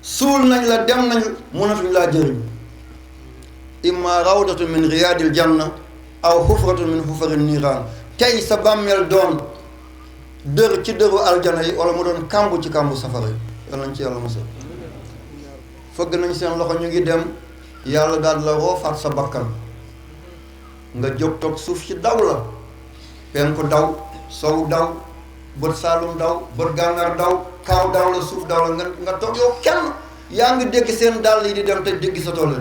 suul nañ la dem nañ mënatuñ laa jëriñ imma rawdatu min riyaadil janna aw xufratu min xufari niiraan tey sa bàmmeel doon dër ci dëru aljana yi wala mu doon kàmbu ci kàmbu safara yi yal nañ ci yàlla musal fëgg nañ seen loxo ñu ngi dem yàlla daal la roofaat sa bakkan nga jóg toog suuf ci daw la penku daw sow daw bët saalum daw bët gànnaar daw kaaw daw la suuf daw la nga toog yow kenn yaa ngi dégg seen dàll yi di dem te dégg sa tool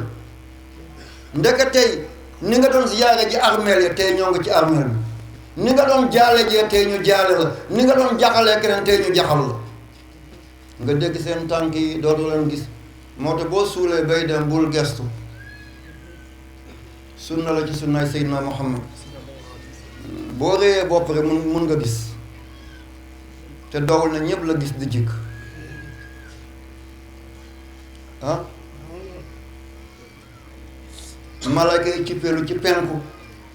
ndeke tey ni nga doon ziyaare ji armeel ya tey ñoo ngi ci armeel bi ni nga doon jaale jee tey ñu jaale la ni nga doon jaxalee keneen tey ñu jaxal la nga dégg seen tànk yi dootu leen gis moo tax boo suulee bay dem bul gestu sunna la ci sunnaay Seydina Muhammad boo réyee bopp rek mun nga gis te doowul na ñëpp la gis di jikk ah malayka yi cippeelu ci penku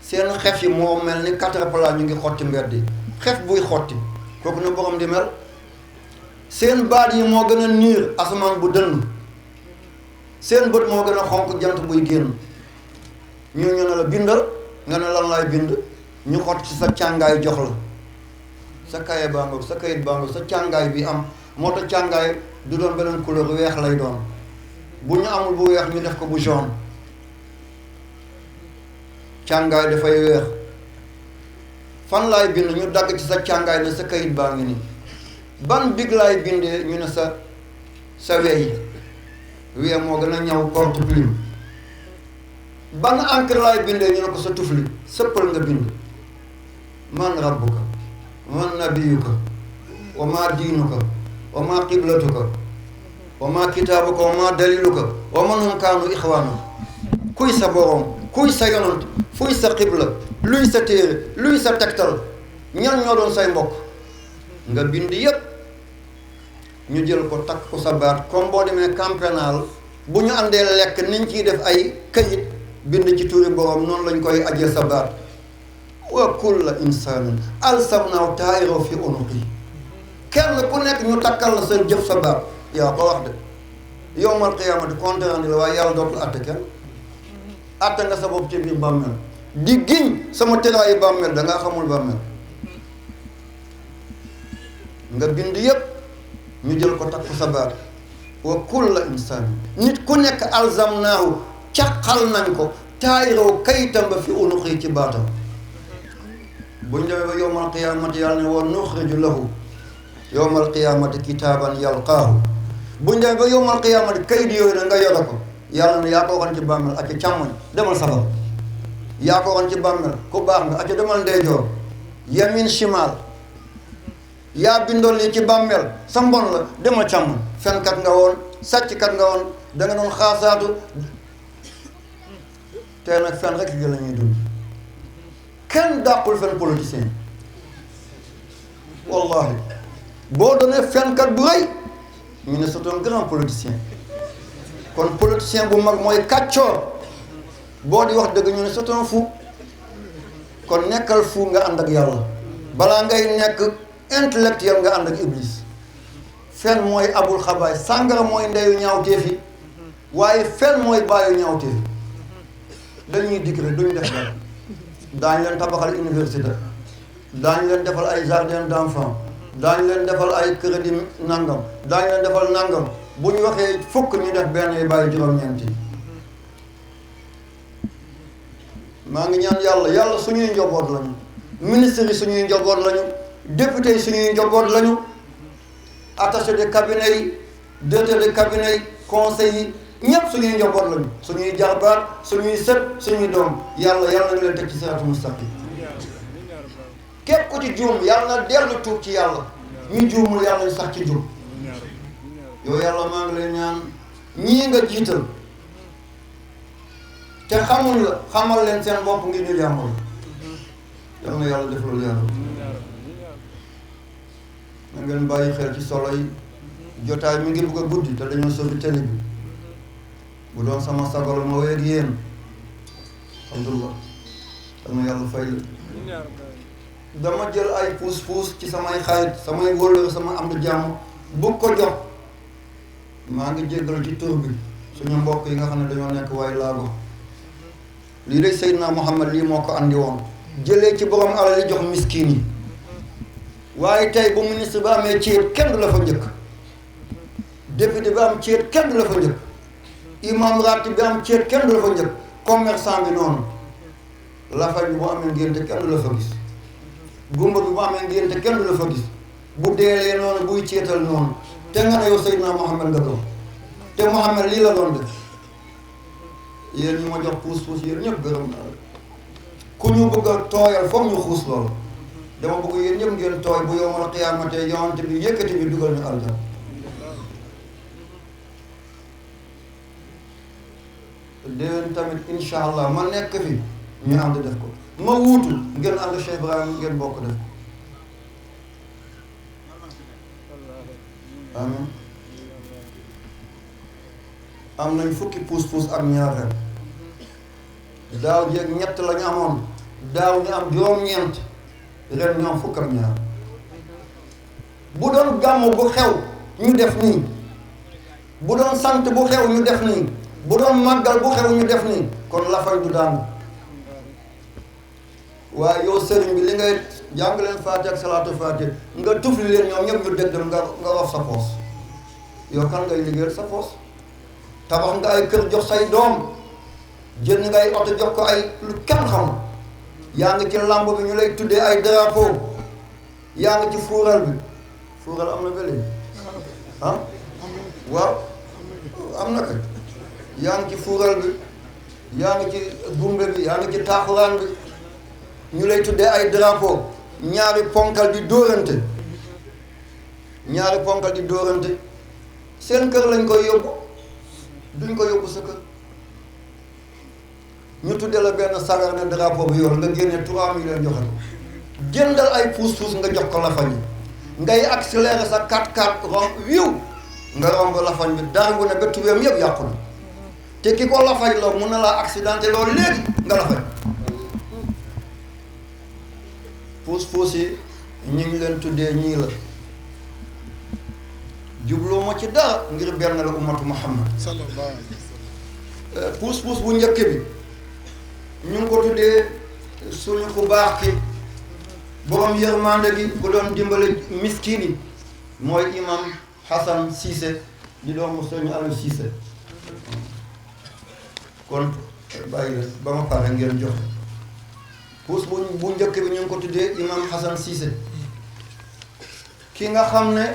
seen xef yi moo mel ni caterpillar ñu ngi xotti mbedd yi xef buy xotti kooku na borom di mel seen baat yi moo gën a niir asamaan bu dënn seen bët moo gën a xonq jant buy génn ñu ne la bindal nga ne lan laay bind ñu xott ci sa càngaay jox la sa kaye baa ngoog sa kayit baa ngoog sa càngaay bi am moo tax càngaay du doon beneen couleur weex lay doon bu ñu amul bu weex ñu def ko bu jaune càngaay dafay weex fan laay bind ñu dagg ci sa càngaay ne sa kayit baa ngi nii ban big laay bindee ñu ne sa wey moo gën a ñaw porte plume ban encre laay bindee ñu ne ko sa tufli sëppal nga bind man rabbuka man nabiyuka wa ma diinuka wa ma qiblatuka wa ma kitaabuka wa ma daliluka wa man hum kaanu ixwaanu kuy sa borom kuy sa yonant fuy sa qibla luy sa téere luy sa tegtal ñan ñoo doon say mbokk nga bind yépp ñu jël ko takk ko sa baat comme boo demee camp pénal bu ñu àndee lekk niñ ciy def ay këyit bind ci tuuri borom noonu lañ koy ajee sa baat wa kulla insaanin alsamnaahu taa'irahu fi unuqi kenn ku nekk ñu takkal la sa jëf sa baat yaa ko wax de yawmal qiyaamati compte rendu la waaye yàlla dootul atte kenn atte nga sa bopp ci biir bàmmeel di giñ sama tëraayu bàmmeel da ngaa xamul bàmmeel nga bind yépp ñu jël ko takk sa baat wa kulla insaanin nit ku nekk alzamnaahu caqal nañ ko taa'irahu kayitam ba fi unuqi ci baatam buñ demee ba yawmal qiyaamati yàlla ne wa nuxriju lahu yawmal qiyaamati kitaaban yalqaahu buñ demee ba yawmal qiyaamati kayit yooyu na nga yore ko yàlla ne yaa ko waxoon ci bàmmeel ak ci càmmoñ demal safar yaa ko waxoon ci bàmmeel ku baax nga ak ci demal ndeyjoor yamin shimal yaa bindoon lii ci bàmmeel sa mbon la demal càmmoñ fenkat nga woon sàcckat nga woon da nga doon xaasaatu te nag fen rek gi la ñuy dund kenn dàqul fen politicien wallahi boo doonee fenkat bu rëy ñu ne c'est un grand politicien kon politicien bu mag mooy kàccoor boo di wax dëgg ñu ne c'est un fou kon nekkal fou nga ànd ak yàlla balaa ngay nekk intellectuel nga ànd ak iblis fen mooy abul xabaay sàngara mooy ndeyu ñaawteef yi waaye fen mooy bàyyi ñaawteef dañuy dig rek duñu def dara daañu leen tabaxal université daañu leen defal ay jardin d'enfants daañu leen defal ay crédit nangam daañu leen defal nangam bu ñu waxee fukk ñu def benn yi bàyyi juróom-ñeenti maa ngi ñaan yàlla suñuy njaboot lañu ministre yi suñuy njaboot lañu député yi suñuy njaboot lañu attaché de cabinet yi directeur de cabinet yi conseil yi ñépp suñuy njaboot lañu suñuy jarbaat suñuy sët suñuy doom yàlla na leen teg ci siraatul mustaqim képp ku ci juum yàlla na dellu tuub ci yàlla ñu juumul yàlla ñu sax ci juum yow yàlla maa ngi leen ñaan ñii nga jiital te xamul la xamal leen seen bopp ngir ñu jàmmal yal na yàlla def loolu yàlla na ngeen bàyyi xel ci solo yi jotaay mi ngi bugg a guddi te dañoo sori télé bi bu doon sama sagol ma wéeg yéen alhamdulillah yal na yàlla fay la dama jël ay puus ci samay xarit samay wóllëre sama am di jàmm bu ko jox maa ngi jéggal ci tur bi suñu mbokk yi nga xam ne dañoo nekk waaye laago lii de Seydina Muhammad lii moo ko andi woon jëlee ci borom alal yi jox miskin yi waaye tey bu ministre ba amee ceet kenn du la fa njëkk député bi am ceet kenn du la fa njëkk imam ratib bi am ceet kenn du la fa njëkk commerçant bi noonu lafañ bi bu amee ngénte kenn du la fa gis gumba bi bu amee ngénte kenn du la fa gis bu deelee noonu buy ceetal noonu te nga ne yow Seydina Muhammad nga doon te Muhammad lii la doon def yéen ñu ma jox puus yéen ñëpp gërëm naa la ku ñu bëgg a tooyal foog ñu xuus loolu dama bëgg yéen ñëpp ngeen tooy bu yawmal qiyaamate yonante bi yëkkati bi dugal ñu aljana déwén tamit insha allah ma nekk fi ñu ànd def ko ma wuutu ngeen ànd Cheikh Ibrahima ngeen bokk def amin am nañ fukki puus ak ñaar ren daaw jéeg ñett la ñu amoon daaw ñu am juróom-ñeent ren ñu am fukk ak ñaar bu doon gàmmu bu xew ñu def nii bu doon sant bu xew ñu def nii bu doon màggal bu xew ñu def nii kon lafay du daanu waaye yow sëriñ bi li ngay jàng leen Faatiha ak salaatu Faatiha nga tufli leen ñoom ñëpp ñu dégg dem nga wax sa poos yow kan ngay liggéeyal sa poos tabax nga ay kër jox say doom jënd ngay oto jox ko ay lu kenn xam yaa ngi ci làmb bi ñu lay tuddee ay drapeau yaa ngi ci fuural bi fuural am na ba léegi ah waaw am na kay yaa ngi ci fuural bi yaa ngi ci gumbe bi yaa ngi ci taaxuraan bi ñu lay tuddee ay drapeau ñaari ponkal di dóorante seen kër lañ koy yóbbu duñ ko yóbbu sa kër ñu tuddee la benn sagar ne drapeau bi yor nga génne 3 millions joxe ko jëndal ay puus-puus nga jox ko lafañ yi ngay accélérer sa 4x4 romb wiiw nga romb lafañ bi dara ngu ne ba tubeem yëpp yàqu na te ki ko lafañ la mun na laa accidenté loolu léegi nga lafañ puus-puus yi ñu ngi leen tuddee ñii la jubloo ma ci dara ngir benn la ummatu Muhammad puus-puus bu njëkk bi ñu ngi ko tuddee suñu ku baax ki borom yërmande gi bu doon dimbale miskin yi mooy imam Hassan Cissé di doomu sëñ Aliou Cissé kon bàyyi la ba ma pare ngeen jox puus bu njëkk bi ñu ngi ko tuddee imam Hassan Cissé ki nga xam ne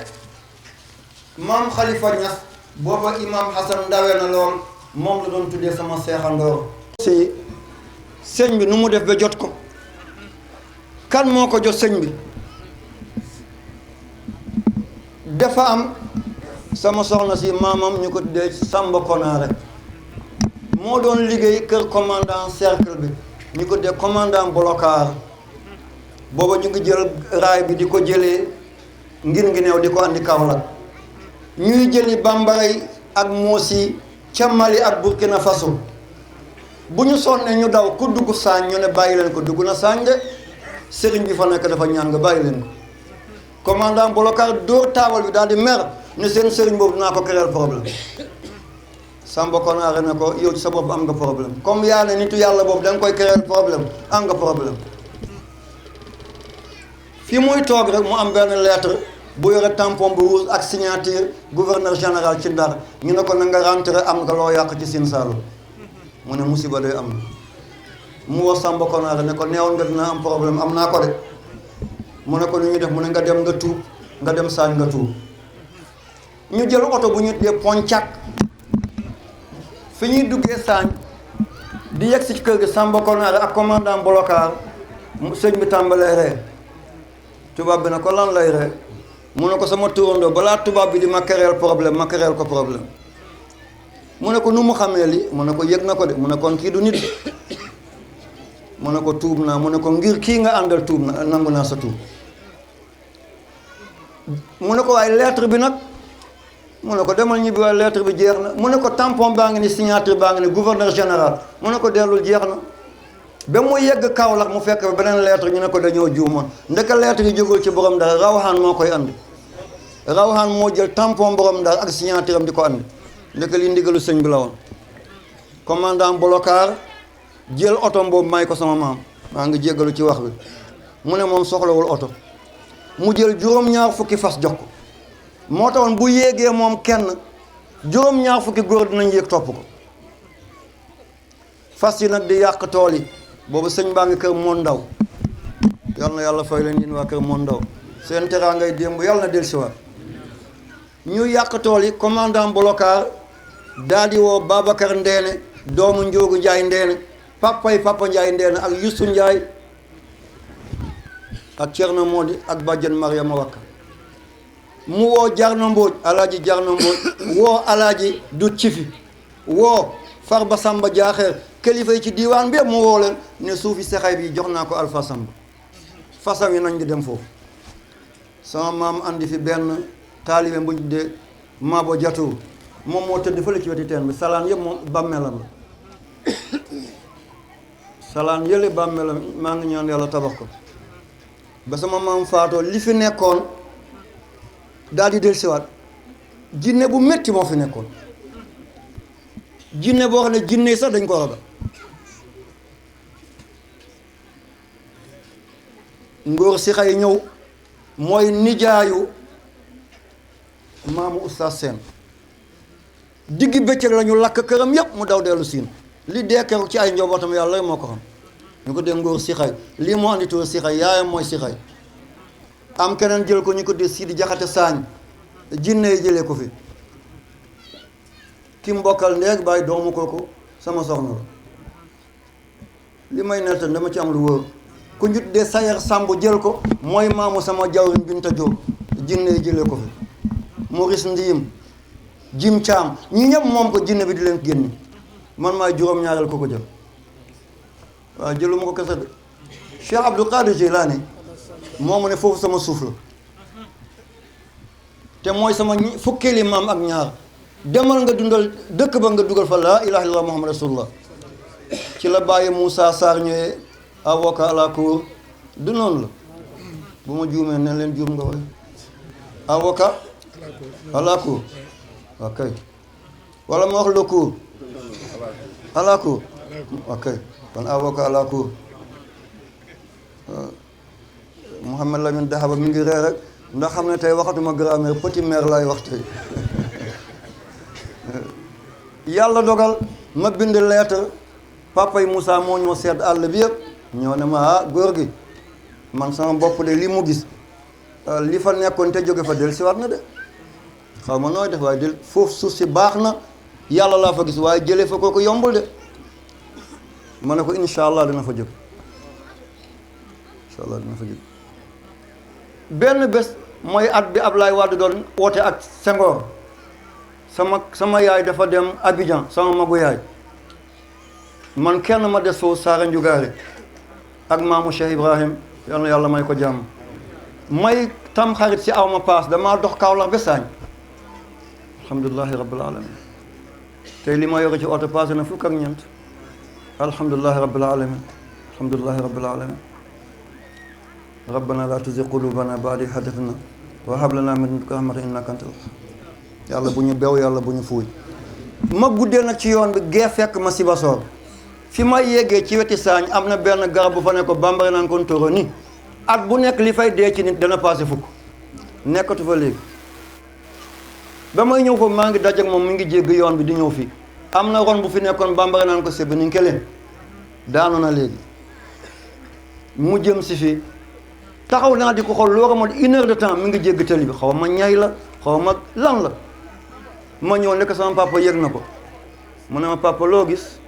maam Khalifa Niass booba imam Hassan ndawe na lool moom la doon tuddee sama seexandoor si sëñ bi nu mu def ba jot ko kan moo ko jot sëñ bi dafa am sama soxna si maamam ñu ko tuddee Samba Konaare moo doon liggéey kër commandant cercle bi ñu ko tuddee commandant Bolokar booba ñu ngi jël raay bi di ko jëlee ngir ngi neew di ko andi Kaolack ñuy jëli bambara ak moosi ca Mali ak Burkina Faso bu ñu sonnee ñu daw ku dugg saañ ñu ne bàyyi leen ko dugg na saañ de sëriñ bi fa nekk dafa ñaan nga bàyyi leen ko commandant Bolokar dóor taabal bi daal di mer ne seen sëriñ boobu dinaa ko créer problème Samba Konaare ne ko yow ci sa bopp am nga problème comme yaa ne nitu yàlla boobu da nga koy créer problème am nga problème fi muy toog rek mu am benn lettre bu yore tampon bu rouge ak signature gouverneur général ci Ndar ñu ne ko na nga rentré am nga loo yàq ci Sine Saloum mu ne musiba day am mu woo Samba Konaare ne ko neewoon nga dina am problème am naa ko de mu ne ko nu ñuy def mu ne nga dem nga tuub nga dem saañ nga tuub ñu jël oto bu ñu tuddee Poncak fi ñuy duggee saañ di yegg si ci kër gi Samba Konaare ak commandant Bolokar sëñ bi tàmbalee ree tubaab bi ne ko lan lay ree mu ne ko sama turandoo balaa tubaab bi di ma kereel problème ma kereel ko problème mu ne ko nu mu xamee li mu ne ko yëg na ko de mu ne kon kii du nit mu ne ko tuub naa mu ne ko ngir kii nga àndal tuub na nangu naa sa tuub mu ne ko waaye lettre bi nag mu ne ko demal ñibbi waaye lettre bi jeex na mu ne ko tampon baa ngi ni signature baa ngi ni gouverneur général mu ne ko dellul jeex na ba mu yegg Kaolack mu fekk beneen lettre ñu ne ko dañoo juumoon ndeke lettre yi jógul ci borom Ndar Rawaan moo koy andi Rawaan moo jël tampon borom Ndar ak signature am di ko andi ndeke li ndigalu sëñ bi la woon commandant Bolokar jël oto boobu may ko sama maam maa ngi jéggalu ci wax bi mu ne moom soxlawul oto mu jël juróom-ñaar fukki fas jox ko moo taxoon bu yéegee moom kenn juróom-ñaar fukki góor dinañ yéeg topp ko fas yi nag di yàq tool yi boobu sëñ baa ngi kër Moon Ndaw yal na yàlla fay leen yéen waa kër Moon Ndaw seen teraa ngay démb yàlla na dellusiwaat ñu yàq tool yi commandant Bolokar daal di woo Babacar Ndeene doomu Njoogu Njaay Ndeene papa Njaay Ndeene ak Yusu Njaay ak Cerno Moodi ak bàjjen Mariama Wakka mu woo Jarno Mbooj alaaji Jarno Mbooj woo alaaji du cifi woo Farba Samba Jaaxeer kilifa yi ci diiwaan bi mu woo leen ne suufi sexay bi jox naa ko Alpha Samba fasam yi nañ di dem foofu sama maam andi fi benn taalibe bu ñu tuddee Mabo Jatour moom moo tëdd fële ci weti teen bi salaan yëpp moom bàmmeelam la salaan yële bàmmeelam maa ngi ñaan yàlla tabax ko ba sama maam faatoo li fi nekkoon daal di dellusiwaat jinne bu métti moo fi nekkoon jinne boo xam ne jinne yi sax dañ ko ragal ngóor si xay ñëw mooy nijaayu maamu Oustaz Sène diggi bëccëg la ñu lakk këram yëpp mu daw dellu siin li dee keroog ci ay njabootam yàlla moo ko xam ñu ko dee ngóor si xay lii moo andi tur si xay yaayam mooy si xay am keneen jël ko ñu ko dee Sidi Jaxate Saañ jinne yi jëlee ko fi ki mbokkal ndeeg bàyyi doomu kooku sama soxna la li may nettal dama ci am lu wóor ku ñu dee Sayer Samb jël ko mooy maamu sama jawriñ Binta Jóob jinne yi jëlee ko fi Maurice Ndiim Jim Caam ñi ñëpp moom ko jinne bi di leen génn man maay juróom-ñaareel ko jël waaw jëluma ko kese de Cheikh Abdou Qadir Jilani moo mu ne foofu sama suuf la te mooy sama fukkeeli maam ak ñaar demal nga dundal dëkk ba nga dugal fa laa ilaha illallah muhammad rasulullah ci la bàyyi Moussa Sarr ñëwee avocat à la cour du noonu la bu ma juumee ne leen juum nga way avocat à la cour ok wala ma wax le cour à la cour ok kon avocat à la cour Mouhamed Lamine Dahaba mi ngi ree rek ndax xam ne tey waxatuma grammaire petit mère laay wax tey yàlla dogal ma bind lettre papa yi Moussa moo ñoo seet àll bi yëpp ñoo ne ma góor gi man sama bopp de li mu gis li fa nekkoon te jóge fa del si waat na de xaw ma nooy def waaye del foofu suuf si baax na yàlla laa fa gis waaye jëlee fa kooku yombul de ma ne ko incha allah dina fa jóg incha allah dina fa jóg benn bés mooy at bi Ablaye Wade doon woote ak Senghor sama yaay dafa dem Abidjan sama magu yaay man kenn ma des foofu Saara Njugaare ak maamu Cheikh Ibrahim yal na yàlla may ko jàmm may tam xarit si aw ma paas damaa dox Kaolack ba Saañ alhamdulilahi rabbil alamin tey li ma yore ci oto passé na fukk ak ñeent alhamdulilahi rabbil alamin alhamdulilahi rabbil alamin rabbana la tuzigh qulubana ba'da idh hadaytana wa hab lana min ladunka rahmatan innaka antal wahhab yàlla bu ñu bew yàlla bu ñu fuuy ma guddee nag ci yoon bi gee fekk ma Sibassor fi ma yeggee ci weti Saañ am na benn garab bu fa ne ko bambara naan kon toro ni at bu nekk li fay dee ci nit dana passé fukk nekkatu fa léegi ba may ñëw foofu maa ngi daj ak moom mi ngi jégg yoon bi di ñëw fii am na ron bu fi nekkoon bambara naan ko sebe ni nkeleen daanu na léegi mu jëm si fii taxaw naa di ko xool loo xamante 1 heure de temps mi ngi jégg tali bi xaw ma ñay la xaw ma lan la ma ñëw nekk sama papa yëg na ko mu ne ma papa loo gis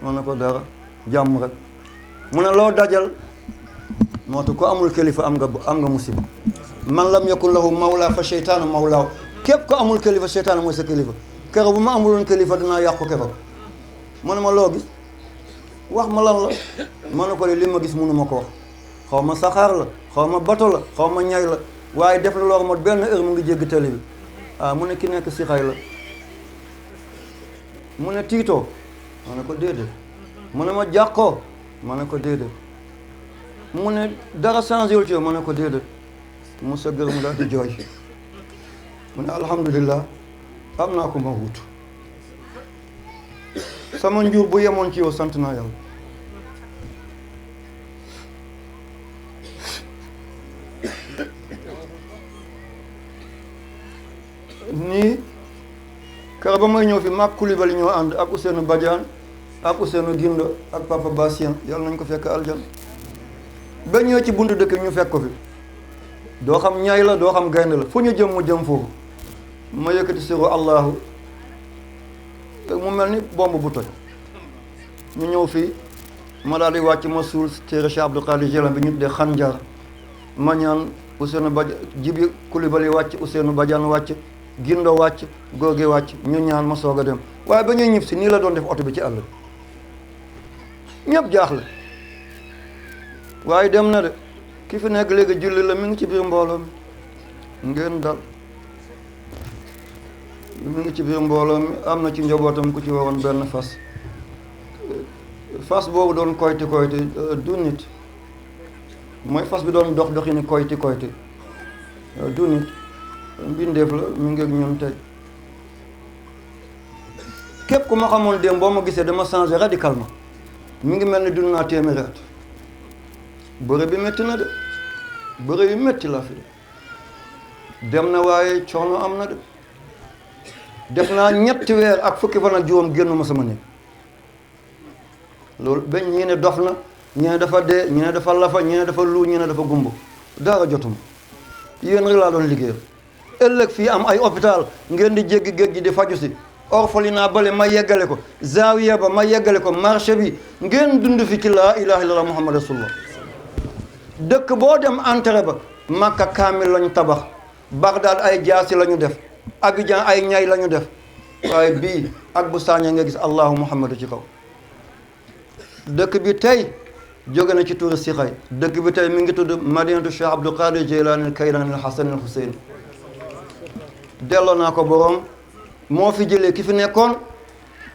ma ne ko dara jàmm rek mu ne loo dajal moo tax ko amul kilifa am nga musiba man lam yakun lahu mawla fa sheytaanu mawlaaw képp ko amul kilifa sheytaanu mooy sa kilifa keroog bu ma amuloon kilifa dinaa yàqu keroog mu ne ma loo gis wax ma lan la ma ne ko li ma gis mënu ma ko wax xaw ma saxaar la xaw ma bato la xaw ma ñay la waaye def na loo xamante benn heure mu ngi jéggi tali bi mu ne ki nekk si xay la mu ne tiitoo ma ne ko déedéet mu ne ma jàqoo ma ne ko déedéet mu ne dara changé wul ci yow ma ne ko déedéet mu sa gër mu daal di jooy mu ne alhamdulilah am naa ko ma wut sama njur bu yemoon ci yow sant naa yàlla nii kër ba may ñëw fi maag Coulibaly ñoo ànd ak Ousseynou Badiane ak Ousseynou Guindo ak Papa Bassien yàlla nañ ko fekk aljan ba ñëw ci buntu dëkk ñu fekk ko fi doo xam ñaay la doo xam gaynde la fu ñu jëm mu jëm foofu ma yëkkati siru allahu te mu mel ni bomb bu toj ñu ñëw fii ma daal di wàcc ma suul téere Cheikh Abdou Qadir Jilani bi ñu tuddee xanjar ma ñaan Ousseynou Badiane Jibi Coulibaly wàcc Ousseynou Badiane wàcc Gindo wàcc góor gi wàcc ñu ñaan ma soog a dem waaye ba ñuy ñib si nii la doon def oto bi ci àll ñëpp jaaxle waaye dem na de ki fi nekk léegi julli la mi ngi ci biir mbooloo mi ngeen dal mi ngi ci biir mbooloo mi am na ci njabootam ku ci waroon benn fas boobu doon koyti du nit mooy fas bi doon dox doxi ni koyti du nit mbindeef la mi ngi ak ñun tey képp ku ma xamoon démb boo ma gisee dama changé radicalement mi ngi mel ni dund naa téeméeri at bëre bi métti na de bëre yu métti laa fi de dem na waaye coono am na de def naa 3 weer ak fukki fan ak juróom génnuma sama néeg loolu ba ñii ne dof na ñii ne dafa dee ñii ne dafa lafa ñii ne dafa lu ñii ne dafa gumb dara jotuma yéen rek laa doon liggéeyal ëllëg fii am ay hôpital ngeen di jéggi géej gi di faju si orphelinat bale ma yeggale ko zawiya ba ma yeggale ko marché bi ngeen dund fi ci laa ilaha illallah muhammad rasulullah dëkk boo dem entrée ba Makka kaamil lañu tabax Bagdad ay jaasi la ñu def Abidjan ay ñay la ñu def waaye bii ak bu saaña nga gis allahu muhammadu ci kaw dëkk bi tey jóge na ci turu Sixay dëkk bi tey mi ngi tudd madinatu Cheikh Abdul Qadir Jeylaani al Kaylani al Hasan al Huseyn delloo naa ko boroom moo fi jëlee ki fi nekkoon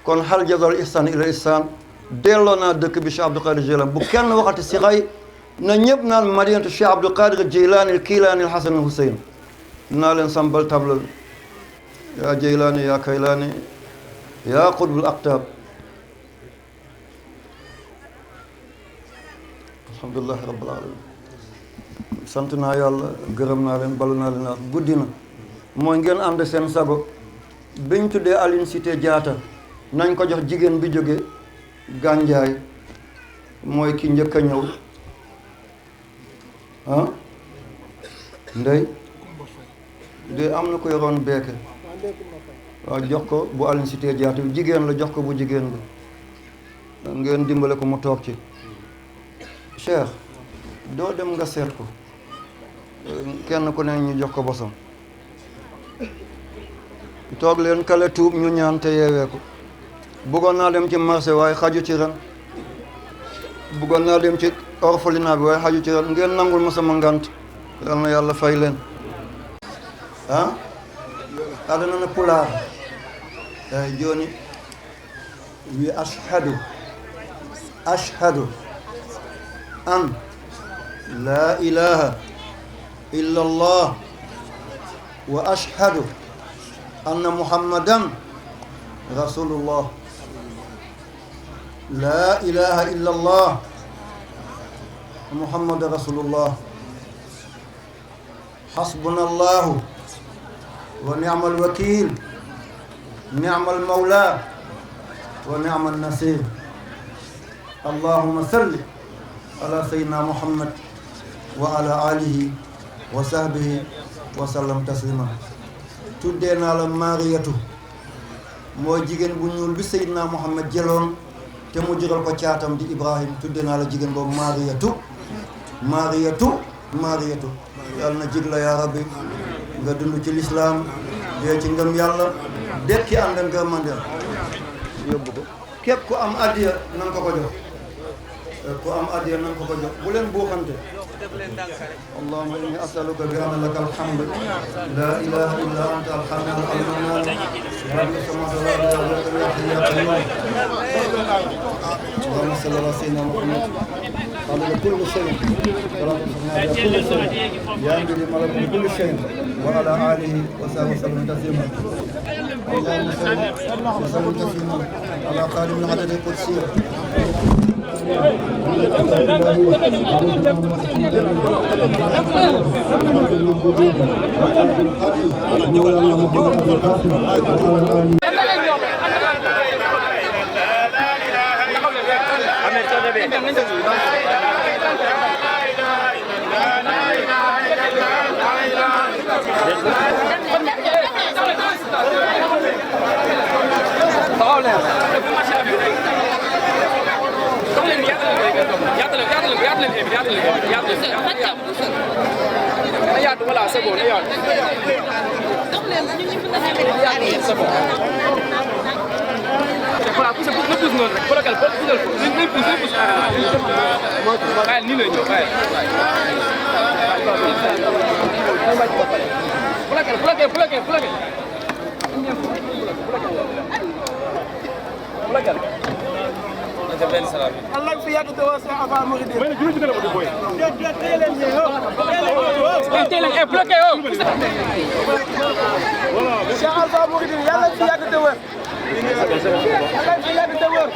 kon hal jazal ihsan ila ihsan delloo naa dëkk bi Cheikh Abdul Qadir Jeylaani bu kenn waxati Sixay na ñëpp naan madinatu Cheikh Abdul Qadir Jeylaani al Kaylani al Hasan al Huseyn dinaa leen sambal tabla yaa Jeylaani yaa Kaylani yaa qutbul aqtab alhamdulillahi rabbil alamin sant naa yàlla gërëm naa leen balu naa leen ak guddi na mooy ngeen ànd seen sago biñ tuddee Aline Sitoé Diatta nañ ko jox jigéen bi jóge Gànjaay mooy ki njëkk a ñëw ah ndey de am na ko yoroon beeke waaw jox ko bu Aline Sitoé Diatta bi jigéen la jox ko bu jigéen bi ngeen dimbale ko mu toog ci Cheikh doo dem nga seet ko kenn ku ne ñu jox ko bosam toog leen kale tuub ñu ñaan te yeewee ko bëggoon naa dem ci marché waaye xaju ci ren bëggoon naa dem ci orphelinat bi waaye xaju ci ren ngeen nangul ma sama ngant yal na yàlla fay leen ah adana na pulaar ay jooni wi ashhadu an laa ilaha illa allah wa ashhadu anna muhammadan rasulullah laa ilaha illa allah muhammadan rasulullah hasbuna allahu wa ni'mal wakil ni'mal mawla wa ni'mal nasir allahumma salli ala sayyidina muhammad wa ala alihi wa sahbihi wa sallam taslima tuddee naa la Mariyatu mooy jigéen bu ñuul bi sayyidina muhammad jëloon te mu jural ko caatam di Ibrahim tuddee naa la jigéen boobu Mariyatu yàlla na jig la yaa rabbi nga dund ci lislaam dee ci ngëm yàlla dekki ànd ak ngërmande yóbbu ko képp ku am addiya nan ko ko jox ku am addiya nan ko ko jox bu leen buuxante allahumma inni as'aluka bi anna laka alhamdu la ilaha illa anta alhamdu al-mannan rabbi samawati wal ardi ya qayyum allahumma salli ala sayyidina muhammad ala kulli shay'in ya amri malak kulli shay'in wa ala alihi wa sahbihi sallam taslima اللهم صل وسلم تسليما على خادم العدد القدسي Voilà, c'est bon, voilà, pousse noonu rek xoolal pousse nii lay ñëw Allah fi yàgg te wax Cheikh Alpha Mouridine. May na juróomi dara ko boy. Tey leen bloqué yo. Voilà, Cheikh Alpha Mouridine yàlla fi yàgg te wër. Yàlla fi yàgg te wër.